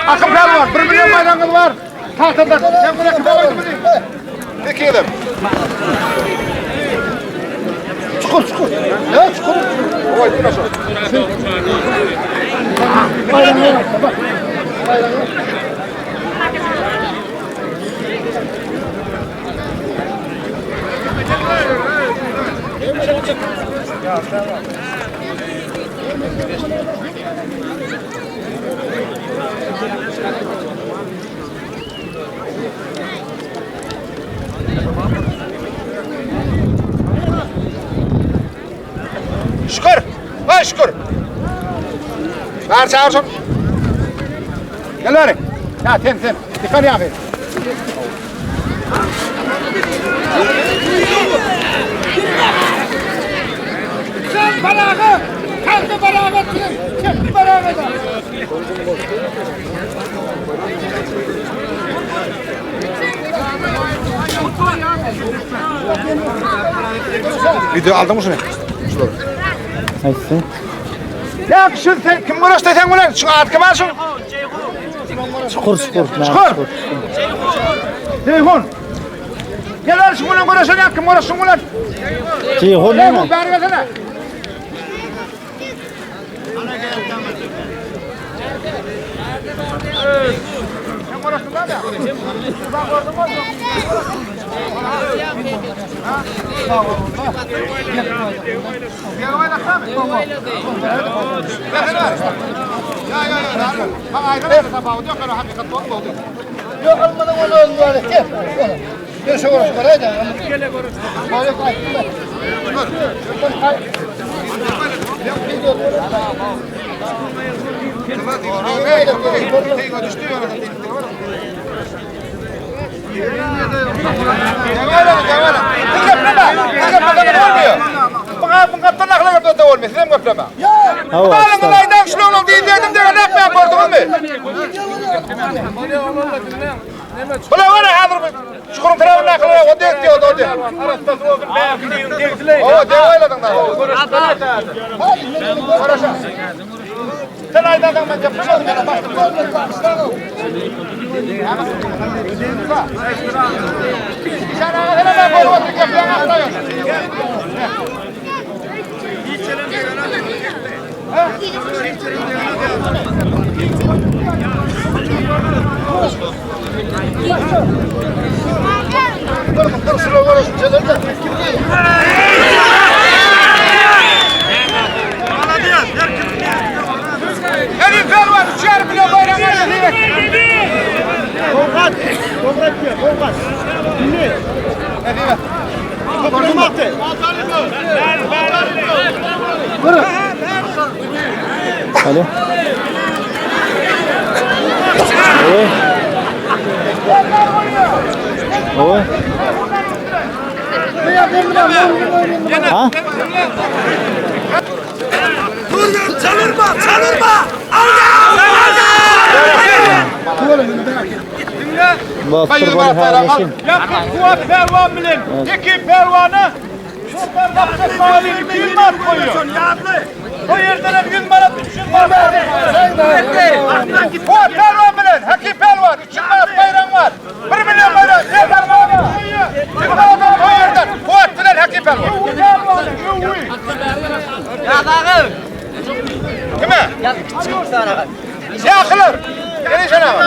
Speaker 1: Akım Pervan 1 milyon bayrağınız var. Tahtadan. Sen buna kime koydun bunu? Peki yedim.
Speaker 4: Çukur çukur. Ya çukur.
Speaker 1: Oy bu nasıl? Şükür. Vay şükür. Ver çağırsın. Gel verin. Ya ten. Dikkat yapayım.
Speaker 4: Sen barağı. Kalktı barağı. Çekti barağı da.
Speaker 1: Video aldın mı şunu?
Speaker 5: Haysi.
Speaker 1: Ya şu kim uğraştı sen ulan? Şu at kim alsın?
Speaker 5: Çukur.
Speaker 1: Çukur. Ceyhun. Gel ver şu bunun uğraşın ya kim uğraşsın ulan?
Speaker 5: Ceyhun
Speaker 1: Ceyhun
Speaker 5: mu?
Speaker 1: bari versene. Sen uğraştın lan ya. Bak gördün mü? Gel oynasana mı? Ya. Bak ayrı sabahı diyor ki hakikat oldu.
Speaker 4: Yok almadan onu öldürdü. Gel. Gel şu orası var hadi. Gel orası. Böyle kay.
Speaker 5: Hava açtı.
Speaker 1: Ulan var ya hazır mı? Şukurun tarafına akıllı o diyor diyor o diyor. O diyor öyle de. Sen aydadan ben yapamadım yana başladım. Sen ağzına ben bolvatı yapıyan aktayım. Elin Ferman 3'er milyon bayram var.
Speaker 2: Volkan. Volkan. Dinle. Kapatın attı.
Speaker 5: Alo. Evet. Evet. Ha?
Speaker 2: Çalırma.
Speaker 5: Bastır bana paylaşayım.
Speaker 1: Yakın Fuat Pervan bilen. İki Pervan'ı şoför kapacak mağalini 200 mat koyuyor. O yerden hep 100 manat 300 mat Fuat Pervan bilen. Hakim Pervan 300 mat bayram var. 1 milyon bayram. Yeter bana. 100 manat o yerden. Fuat bilen Hakim Pervan. Kime? Yakılır. Yeni şana var.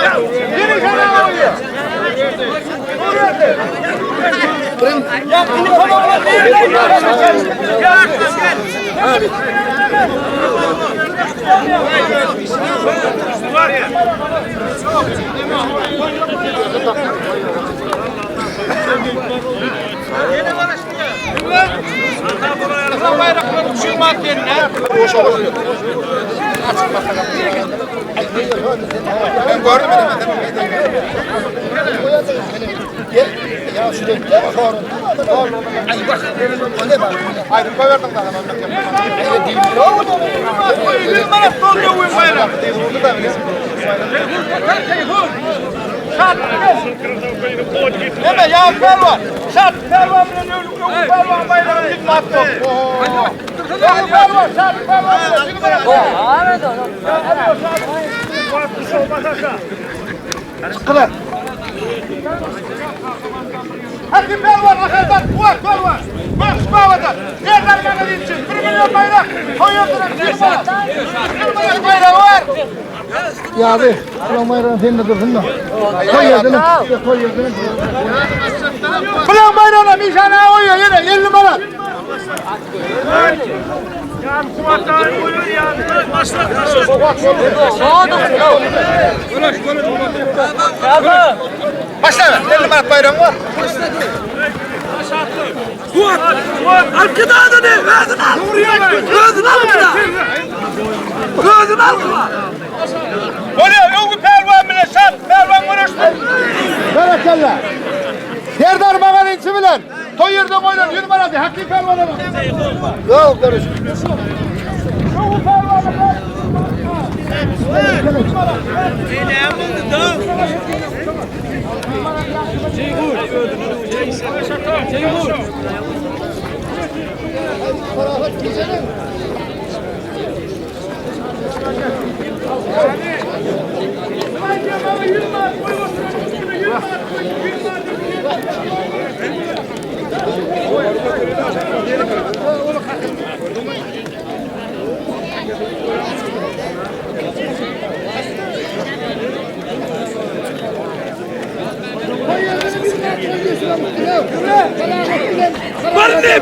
Speaker 1: Yeni şana var oluyor. Bayrakları uçurmak yerine boş olur. Ben gördüm ya şuraya bak Ayrı koyardım da Hemen ya Pervan. Şart Pervan bilen Pervan bayrağını yıkmaktı. Ya Pervan, şart Pervan bilen yıkmaktı. Hakim Pervan, Akar'dan Fuat Pervan. Bak şu bavadan. Yerler bana için 1 milyon bayrak. Koyuyordular 1 bayrak. 1 bayrak var.
Speaker 4: Ya abi, ulan bayrağın seninle dursun da. Koy yerden. Koy yerden.
Speaker 1: Ulan bayrağına nişana koyuyor yine 50 manat.
Speaker 2: Ya Fuat'tan koyuyor ya. Başlat.
Speaker 1: Başla ver. 50 manat bayram var.
Speaker 2: Fuat. Arkada da ne? Verdin al. Verdin al kıra. Verdin al kıra.
Speaker 1: Oluyor yok Pervan bile şart. Pervan konuştu.
Speaker 4: Berekella.
Speaker 1: Serdar Bakan'ın içi bilen. Toy yerden koyuyor 100 manat. Hakim Pervan'a bak.
Speaker 4: Yok karış.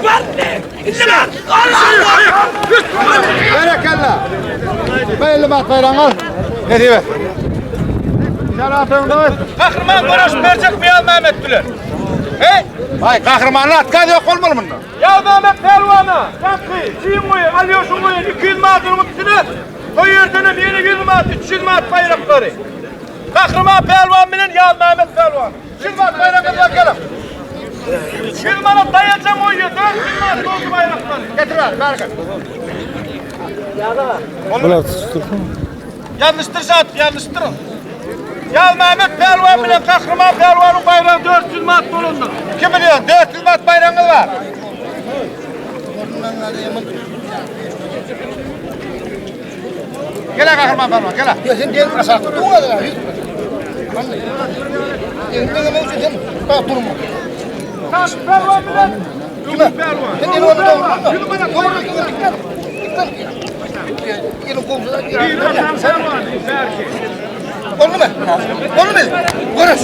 Speaker 2: Barne. Allah.
Speaker 1: Berekella. Ben 50 manat bayram al. Ne diyor? Şaratın da kahraman konuş verecek mi ya Mehmet Güler? He? Vay kahramanlar atkaz yok olmalı bundan. Ya Mehmet Pervan'a, Yankı, Çiğmo'yu, alıyorsun koyun 200 manatın üstüne. O yerden yeni 100 manat, 300 manat bayrakları. Kahraman Pervan bilen ya Mehmet Pervan. 100 manat bayrakları bakalım. 100 manat dayayacağım o yerden, 400 manat doldu bayrakları. Getir ver, berkat.
Speaker 5: Bunlar tuttursun.
Speaker 1: Yanlıştır zat, yanlıştırın. Ya Mehmet Pervan bilen Kahraman Pervan'ın bayrağı 400 manat dolundu. Kim biliyor? 400 manat bayrağınız var. Gel kahraman pelvan gel.
Speaker 4: Ya sen diyelim asak tuğla da. Elinde ne olsun sen? Bak durma.
Speaker 1: Kalk pelvan bilen.
Speaker 4: Kime? Sen diyelim onu doğru. Doğru dikkat. Gelin komşudan gelin. Oldu mu? Oldu mu? Konuş.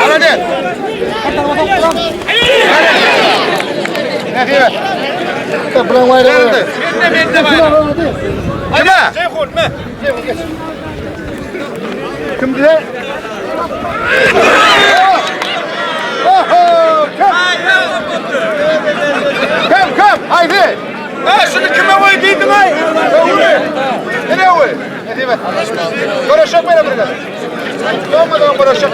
Speaker 1: Hadi. Ne diyor?
Speaker 4: Bırak var ya.
Speaker 1: Ben de var. Hadi.
Speaker 3: Ceyhun mu?
Speaker 1: Kim diye? Kam haydi.
Speaker 3: Ha şunu kime koy giydin ay?
Speaker 1: Nereye koy? Ne diyeyim? Konuşak böyle burada. Doğmadan konuşak.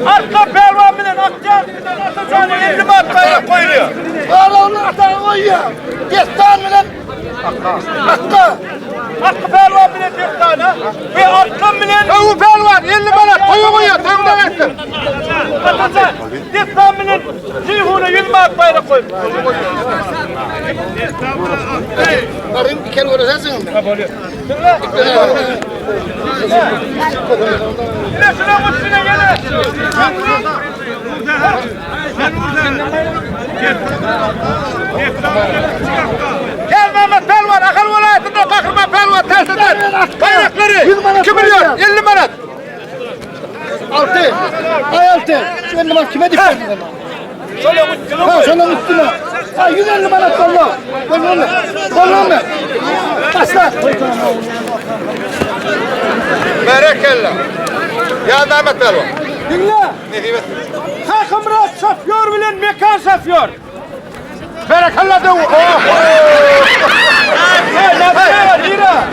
Speaker 3: Arka pelvan bilen akcan bilen atacağını 50 mat bayrak koyuyor.
Speaker 4: Valla onu atan koyuyor. Destan mı lan? Hakka.
Speaker 3: Arka pelvan bilen 4 tane. Ve arka bilen
Speaker 1: Bu pelvan 50 manat koyuyor. Tövbe ettim.
Speaker 3: atacak. Destan bilen Ceyhun'a 100 mat bayrak koyuyor.
Speaker 4: Arın bir kere uğraşarsın mı?
Speaker 3: Yine şuna mutluğuna gel.
Speaker 1: Gel Mehmet pelvan. Akıl vilayetinde kahraman pelvan ters eder. Bayrakları 2 milyon 50 manat.
Speaker 4: Altı. Ay altı. Şu 50 manat kime dikkat edin? Ha sana üstüne. Ha 150 manat kolla. Kolla mı? Kolla mı? Başla.
Speaker 1: Berekella. Ya Mehmet pelvan.
Speaker 3: Dinle.
Speaker 1: Ne diyeyim?
Speaker 3: Takımra şoför bilen mekan şoför.
Speaker 1: Berekella de.
Speaker 3: Hey ne var lira?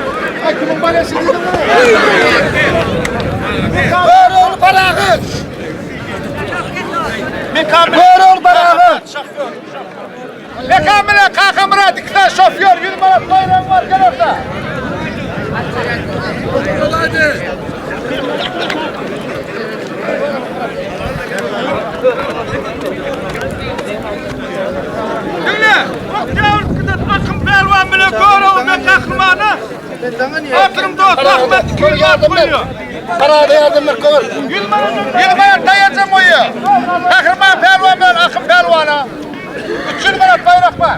Speaker 1: Kimin balesi değil mi?
Speaker 4: Ver oğlu paranı.
Speaker 3: Mekan
Speaker 4: Ver oğlu paranı.
Speaker 1: Mekamına kalkamına dikten şoför 100 manat bayram var gel orada.
Speaker 3: dinle. Akım pelvan bilen Koroğlu ve kahramanı. Akım dost Ahmet
Speaker 4: Koy yardım et. Parada yardım et koy.
Speaker 1: 100 manat dayacağım oyu. Kahraman pelvan ben akım pelvana. 300 manat bayrak var.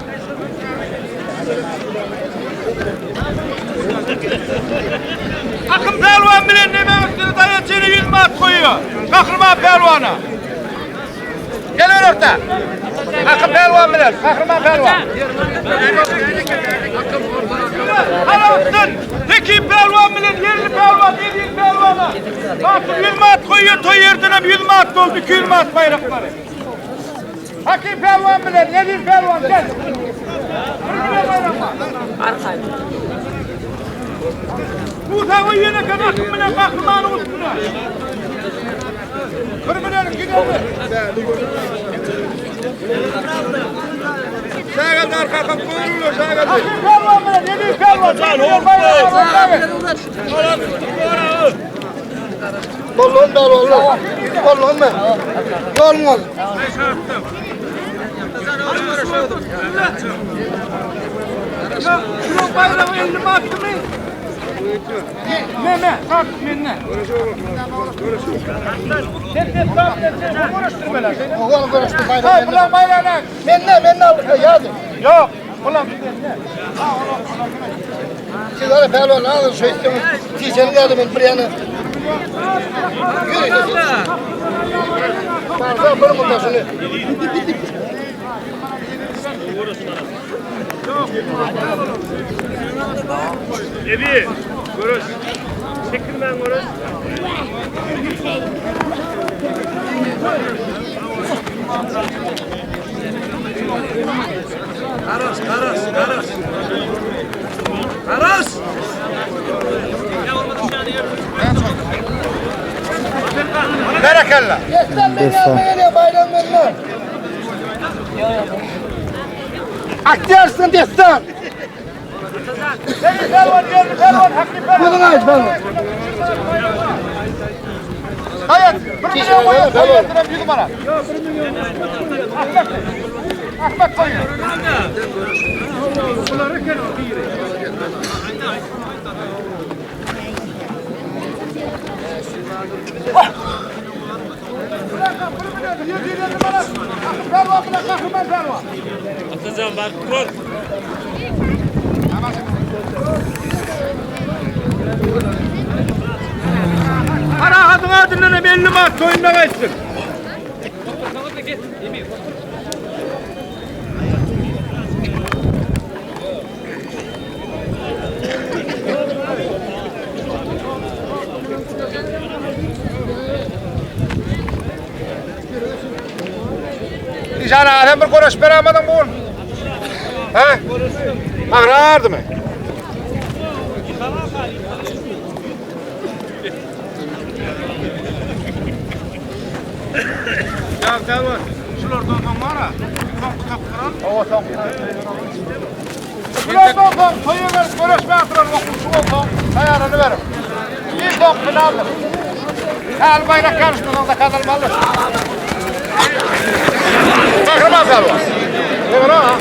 Speaker 3: Akım pelvan bilen ne mevkini dayacağını 100 mat koyuyor. Kahraman pelvana.
Speaker 1: Gel orada. Akım pelvan bilen. Kahraman pelvan.
Speaker 3: Halatın. Peki pelvan bilen yerli pelvan, yedi pelvana. Bakın 100 mat koyuyor, toy yerdiğine 100 mat doldu, 200 mat bayrakları.
Speaker 1: Hakim pelvan bilen. 7 pelvan gel.
Speaker 3: Bu da o yine kadar akım bilen kahramanın üstüne.
Speaker 1: Kırmızı gidelim. Sağa kadar kalkıp koyuluyor sağa kadar.
Speaker 3: Hakim pelvan bilen, yedi pelvan.
Speaker 4: Kollon da oğlum. Kollon mu? Kollon.
Speaker 3: Şunu bayrağı 50 mat mı? Ne? Kalk benimle. Sen konuştur böyle.
Speaker 4: Oğlum konuştu
Speaker 1: Hay
Speaker 4: bayram.
Speaker 1: bulan bayrağına.
Speaker 4: Ben al yardım.
Speaker 3: Yok. Ulan bir de ne?
Speaker 4: Siz öyle pelvan alın şu istiyorsunuz. Tişerin yardımın bir yanı. Yürü. Fazla bırım bundan şunu.
Speaker 3: Ebi, görüş. Çekilmen görüş. Karas.
Speaker 1: Berekella.
Speaker 4: Destan beni yapmaya bayram benimle. Aktiyarsın destan.
Speaker 3: Pelvan, Hakim pelvan.
Speaker 4: Bunu aç pelvan.
Speaker 1: Hayır. 1 milyon koyuyor. Toy yerdiren 1 numara. Ahmet koyuyor.
Speaker 3: Arahatın adından 50 mart toyunda kaçsın.
Speaker 1: Nişan adam bir konuş veremedim bugün. He? Ağrardı mı?
Speaker 3: Ya Selvan, şulardan var ha. Son kitap kıran.
Speaker 1: O son. Bunlardan son toyu ver, görüşme atıran okumuş olsun. Ayarını verin. Bir son finaldir. El bayrak yarışmasında kazanmalı. Kahraman Selvan. Ne var ha?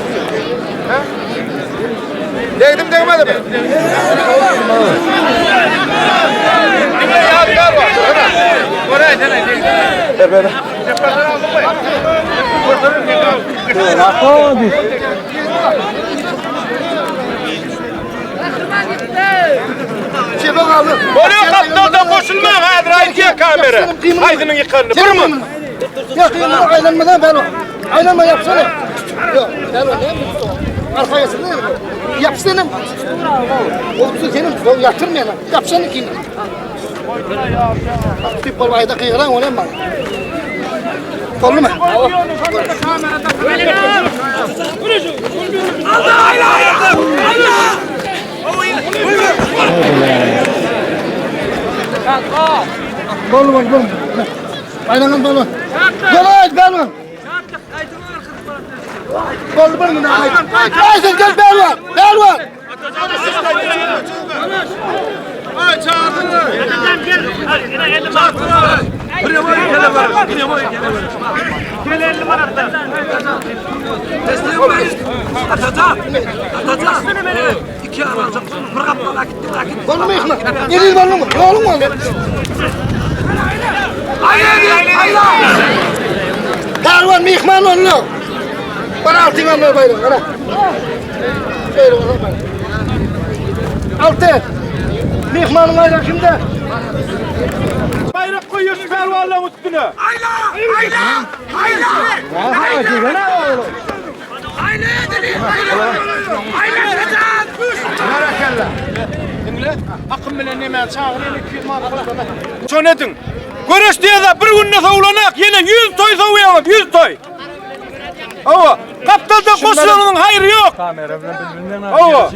Speaker 1: He? Değdim değmedi mi? Ne yadigar var? Oraya dene değil.
Speaker 5: Efendim.
Speaker 1: Cepheden aldın mı?
Speaker 5: Hadi.
Speaker 4: Çebe kaldı.
Speaker 3: Oraya kaptandan koşulma hadi raydiye kamera. Aydın'ın yıkanını. Vur mu?
Speaker 4: Ya kıyımını aylanmadan ben o. Aylanma yapsana. Yok ben o değil mi? Arkaya sıkı değil mi? Yapsana. O senin yatırmayana. Yapsana ki. Bir bol ayda kıyıran o ne var? Oldu mu? Balon balon. Aynen balon. Gel balon. Balon balon. Aynen gel balon. Balon.
Speaker 3: Ay çağırdılar.
Speaker 4: Balon mu yıkma? Nereye balon mu? Balon mu? Balon mu yıkma onu? Bana altın alma bayram. Bana. Şöyle bana. Altın. Mihmanın ayran şimdi.
Speaker 3: Bayrak koyuyor şu pervanla üstüne.
Speaker 1: Hakkım bilen hemen çağırayım 200 marka.
Speaker 3: Çönedin. Görüş diye de bir günde savulanak yine 100 toy savuyalım 100 toy. Ava kaptalda koşulanın hayrı yok. Ava.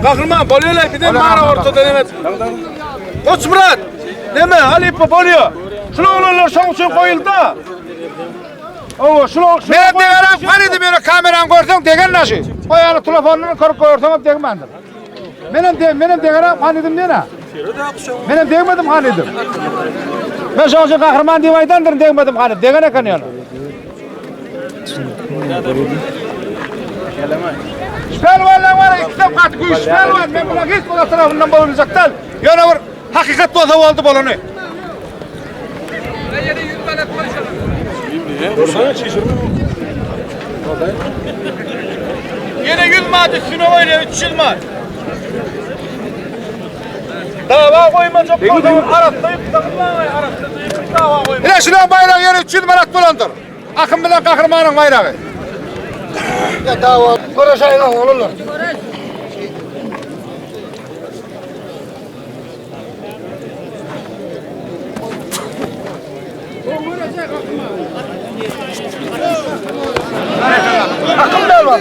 Speaker 3: Kahraman bolyolar bir de mağara ortada demet. Koç Murat. Deme Ali ipi bolyo. Şunu olanlar son için koyuldu da. Ava şunu
Speaker 1: Ben degerim kanıydı beni kameran görsün degen nasıl? O yani telefonunu kırıp koyursam degen bendir. Benim degerim kanıydım diye ne? Benim degemedim kanıydım. Ben şu an kahraman divaydandır degemedim kanıydım. Degene kanıyorum. Şüphelvanlar var, iki tane katı kuyu şüphelvan. Ben buna hiç buna tarafından bulunacaklar. Yani bir hakikat doza oldu balonu.
Speaker 3: Yine 100 madde Sinova'yla 300 madde. Dava koyma çok fazla Arap'tayıp takılmayın Arap'tayıp dava koyma.
Speaker 1: Yine şuna bayrağı yeri 300 manat dolandır. Akın bilen kahramanın bayrağı.
Speaker 4: Ya dava. Konuşayım olurlar. Akım da var.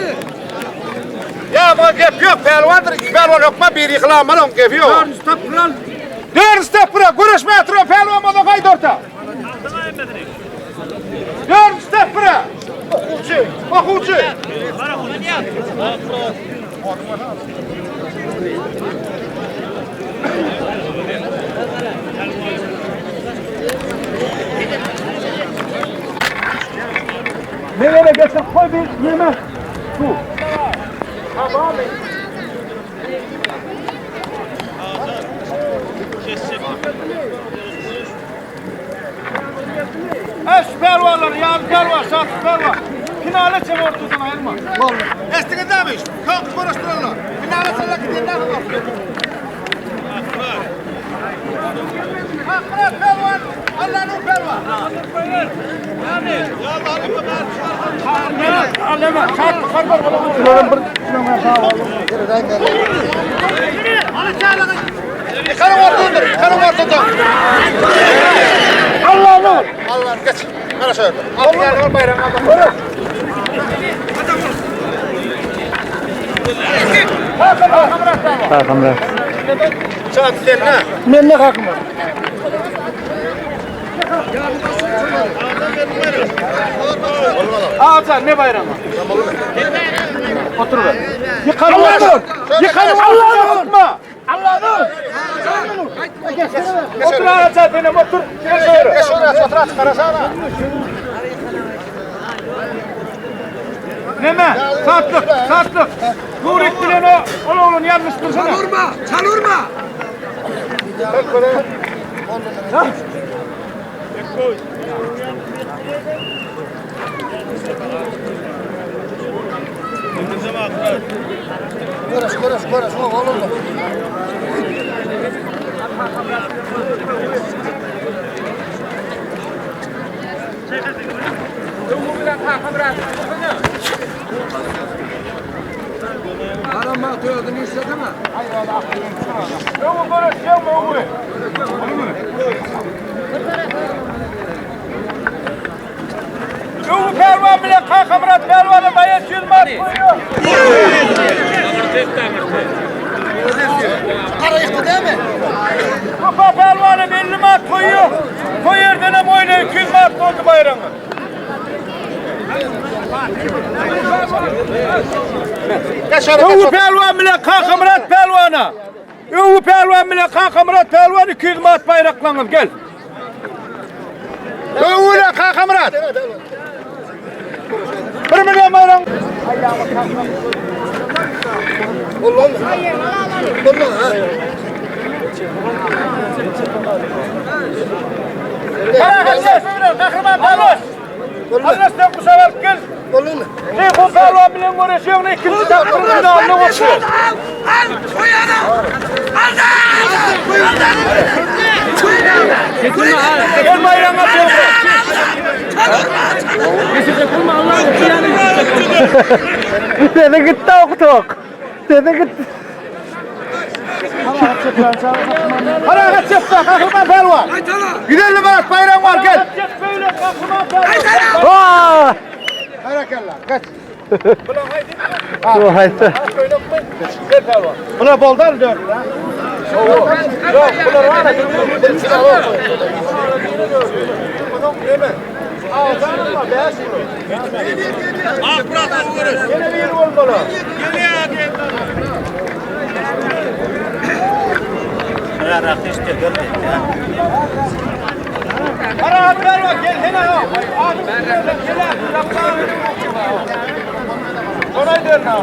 Speaker 1: Ya bu gep yok pelvandır. İki pelvan yok mu? Bir yıkılamalı gep yok. Dön step bura. Görüşmeye oturuyor pelvan moda kaydı orta. Dön step bura. Okuçu.
Speaker 3: Nereye getir koy bir yeme. Su. Tamam. Pervalar, yağ perva, şart perva. Finale çem ortasına ayırma.
Speaker 1: Estiniz demiş. Kalk konuştururlar. Finale salak gidenler var. Akrat pervan. Allah'ın pervan.
Speaker 3: Alema, şart karbar.
Speaker 1: Yıkarım ortadır. Yıkarım ortadır.
Speaker 3: Allah'ım.
Speaker 1: Allah geç. Kara şöyle. Allah'ın bayrağına bak.
Speaker 5: Hakan Murat.
Speaker 1: Saat seninle.
Speaker 4: Ben ne kalkma.
Speaker 3: Ağaca ne bayramı? Otur be.
Speaker 4: Yıkarım Allah'ım.
Speaker 3: Yıkarım Allah'ım. Tutma.
Speaker 4: Allah'ım.
Speaker 3: Otur ağaca benim otur.
Speaker 1: Geç oraya otur aç karasana.
Speaker 3: Neme? Saatlik, saatlik. Nurik bilen o oğlunun yanlış dursana.
Speaker 2: Çalırma.
Speaker 4: Konuş oğlum.
Speaker 2: Arama atıyordun istedi mi?
Speaker 3: Yok konuş, yok mu? Yok pervan bile Hakan Murat pervanı bayağı çözmez koyuyor.
Speaker 4: Para yıktı değil mi?
Speaker 3: Kupa pervanı 50 mat koyuyor. Koyuyor dönem oyna 200 mat oldu bayramı. Yok pervan bile Hakan Murat pervanı. Yok pervan bile Hakan Murat pervanı 200 mat bayraklanır gel.
Speaker 1: Öyle Hakan Murat.
Speaker 3: 1 milyon bayram. Kahraman Palos. Allah'tan bu sefer gel. Ne bu pervan bile uğraşıyor ne ikinci takımında anlamamışsın.
Speaker 2: Al koyana.
Speaker 3: Gel bayrama çabuk.
Speaker 5: Dedi gitti okuduk. Dedi gitti.
Speaker 3: Hareket yapsa Kahraman Pervan.
Speaker 1: Gidelim Murat bayram var gel.
Speaker 3: Böyle Kahraman Pervan.
Speaker 5: Vaa!
Speaker 1: Hareketle. Kaç.
Speaker 5: Bu hayta.
Speaker 3: Gel Pervan.
Speaker 1: Buna boldan dön.
Speaker 3: Yok bunlar var ya. Yine bir olmalı. Arahat ver bak gel hele ha. Orayı dön ha.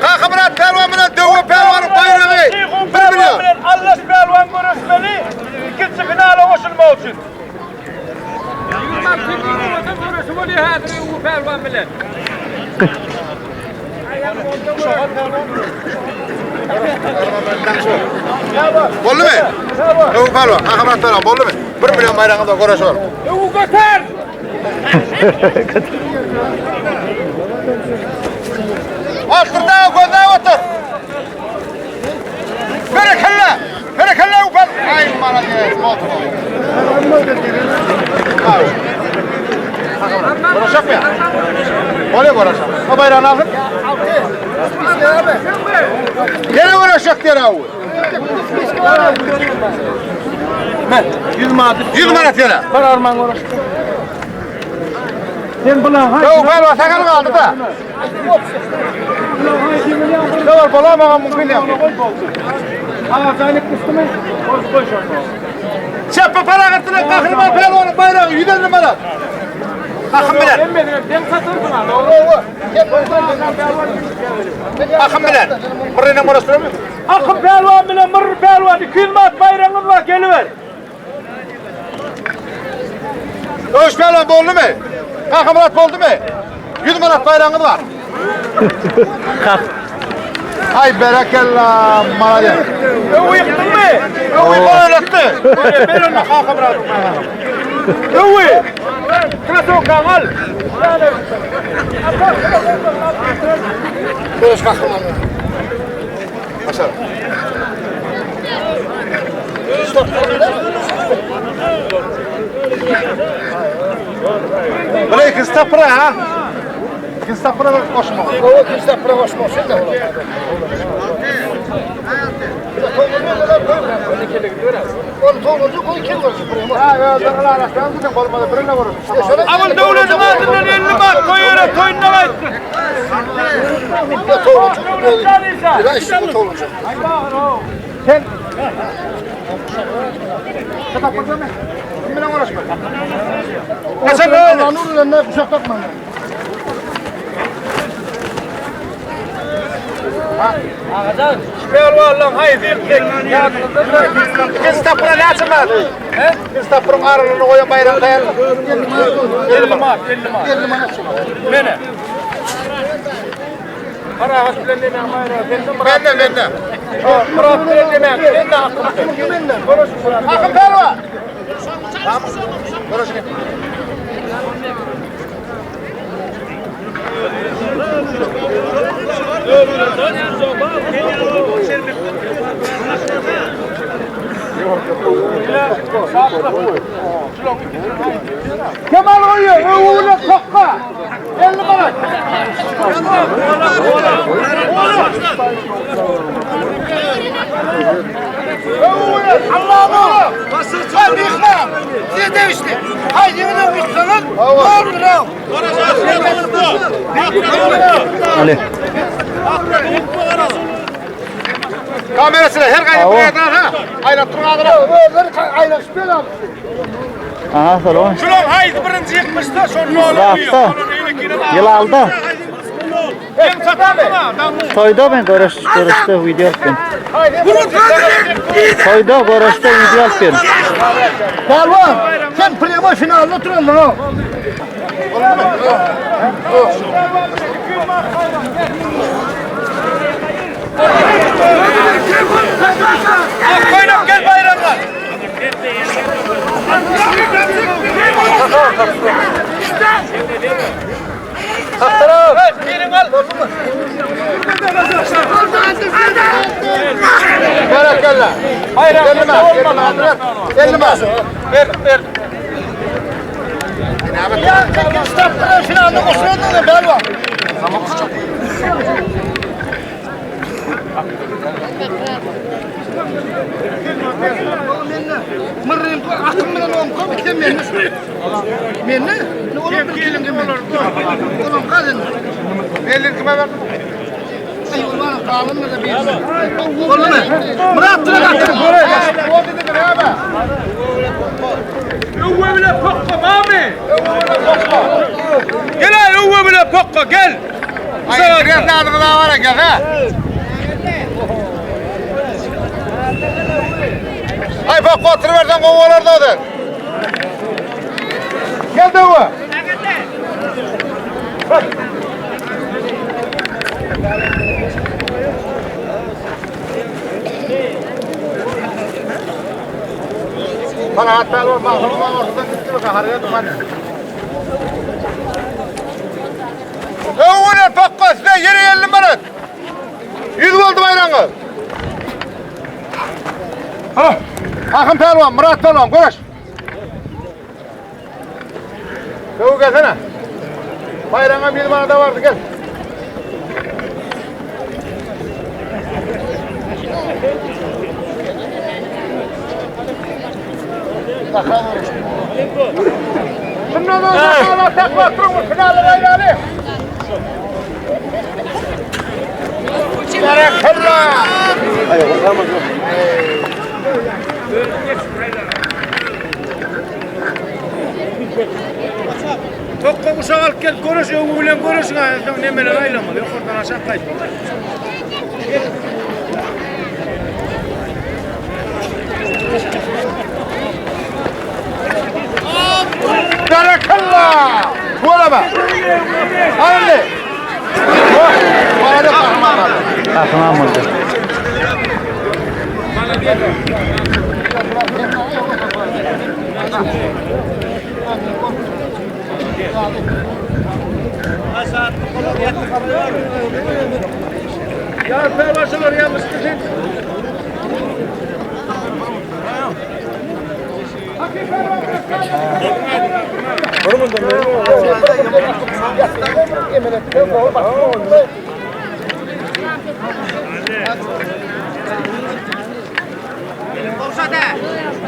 Speaker 1: Hakan Murat pervan bilen dövü pervanın bayrağı. 1 milyon.
Speaker 3: Allah pervan görüşmeli. İkinci finale koşulma için.
Speaker 1: Bollu mu? Dövü pervan. Hakan Murat pervan bollu mu? 1 milyon bayrağında uğraşıyor.
Speaker 3: Yuvu götür.
Speaker 1: Altırda gözde otur. Berekelle. Berekelle ufal. Ay malakes. Otur. Uğraşak mı ya? Bollu uğraşak. O bayrağını aldın. Gene uğraşak diye ravu. 100 manat yine.
Speaker 3: Kararman uğraş. Sen bulan hay.
Speaker 1: Yok ben sakal kaldı da. Ne var bulamam mümkün yok.
Speaker 3: Ama zayıf kıstı mı? Koş onu.
Speaker 1: Çöpü para kırtına kahraman pelvanın bayrağı 100 numara. Bakın bilen.
Speaker 3: Ben satırdım ha.
Speaker 1: Bakın bilen. Buraya numarası mı?
Speaker 3: Akın pelvan bilen mırr pelvan 200 mat bayrağın var geliver.
Speaker 1: Dövüş pelvan boldu mu? Kahraman boldu mu? 100 manat bayrağınız var. Ay berekallah malaya.
Speaker 3: Uyuktun mu?
Speaker 1: Oynattı.
Speaker 3: Ben onunla kalkıp bıraktım. Uy! Kısa kamal.
Speaker 1: Dövüş kahraman. Başar. Böyle kıstapra ha. Kıstapra koşma.
Speaker 4: O kıstapra koşma. Sen de ola. Onu toğlucu koy kim vursun buraya?
Speaker 1: Ha ya dağlar arasından gidin olmadı birine vurun.
Speaker 3: Aman devletin adından 50 mat koyuyor toyundan açtı.
Speaker 4: Toğlucu koy. Bir işte bu toğlucu.
Speaker 1: Sen Kıstapra mı? Kimle uğraşma? Kaçın öyle.
Speaker 4: Allah'ın uğruna kuşak takma.
Speaker 3: Pelvan haydi.
Speaker 1: Kıstapra ne açmadı? Kıstapra'nın aralığını koyun bayrağını dayanın.
Speaker 3: 50 mat. Mene. Para hasbilen demeyen bayrağı.
Speaker 1: Benden.
Speaker 3: Murat bilen demeyen. Ben de hakkım.
Speaker 1: Akın pelvan. Konuşun.
Speaker 3: Kemal koyuyor. Öğüne kokka. 50 mat.
Speaker 1: Allah'ım.
Speaker 4: Hadi yıkma. Siz de işte. Haydi yine yıksanız. Ne olur ya?
Speaker 5: Ali.
Speaker 1: Kamerasıyla her kayıp buraya kadar ha. Aynen turun adına.
Speaker 4: Öğler aynen şüpheli abi.
Speaker 5: Aha salon.
Speaker 3: Şulan haydi birinci yıkmıştı sonra ne
Speaker 5: Bıraktı. Yıl aldı.
Speaker 3: Ben satamam.
Speaker 5: Toyda ben görüştü video yaptım. Toyda görüştü video yaptım.
Speaker 4: Pelvan. Sen prema finalde oturun lan o.
Speaker 3: Koynum gel bayramlar. Gelin al.
Speaker 1: Berekallah.
Speaker 3: Bayram.
Speaker 1: 50 mat. Ver.
Speaker 4: Ya kıstapra finalde koşmadın da Pelvan. Mırrım aklım bilen oğlum koy bir menni. Menni? Ne olur bir kelime menni. Oğlum kadın.
Speaker 1: 50 kime verdin?
Speaker 4: Ay ulan kalın da bir. Oğlum Murat tıra kaçırın.
Speaker 1: O dedi ki ne abi?
Speaker 3: Uwe bile pokka mami. Gel ay uwe bile pokka gel.
Speaker 1: Ay biraz daha adına var ya gel ha. Ay bak oturuversen kovalarda o da. Gel de o. Bana hatta var mahlumu ortadan gitti bak haraya duman. Öğüne pakka size yeri 50 manat. 100 oldu bayrağın. Akın Pelvan, Murat Pelvan, koş. Öğü gelsene. Bayrağına 1 manat da vardı, gel. Şundan sonra takla oturun, finalı bayrağı. Barakallah.
Speaker 3: Tokko uşak alıp gel konuş, ömü bilen konuşun ha. Nemeler ayrılmalı, yok oradan aşağı kayıt.
Speaker 1: Barakallah. Bu araba. Hayırlı. Bana da bakma.
Speaker 5: Kahraman mıydı?
Speaker 3: Ya pervaşalar yanlış dedin.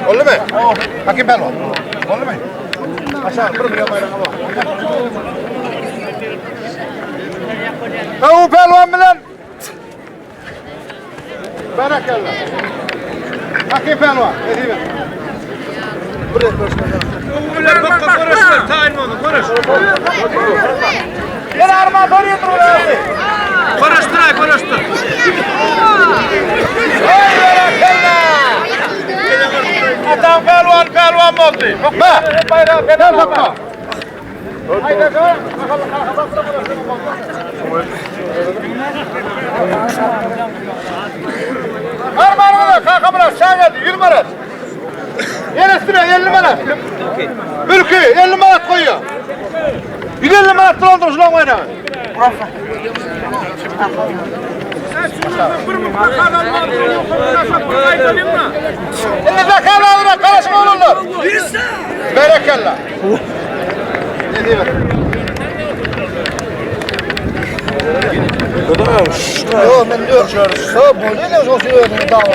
Speaker 1: Oldu mu? Hakim Pelvan. Oldu mu? Aşağı, bir milyon bayrağı var. Kavu Pelvan bilen. Barakallah. Hakim Pelvan. Edeyim. Buraya koşma.
Speaker 3: Ömürler tokko konuşlar, tayin oldu, konuş.
Speaker 1: Gel arma soruyor durun.
Speaker 3: Konuştur, konuştur.
Speaker 1: Hey barakallah.
Speaker 3: Adam pelvan oldu.
Speaker 1: Bakma. Bayrağı fena bakma. Haydi go. Armanı kalka bırak sen geldi 100 manat. Yer üstüne 50 manat. Mülkü 50 manat koyuyor. 150 manat dolandır şulan oyna. Elinize kalağına karışma olurlar. Berekallah. Ne diyeyim?
Speaker 4: Yok ben diyorum. Sağ boyu ne olsun dava.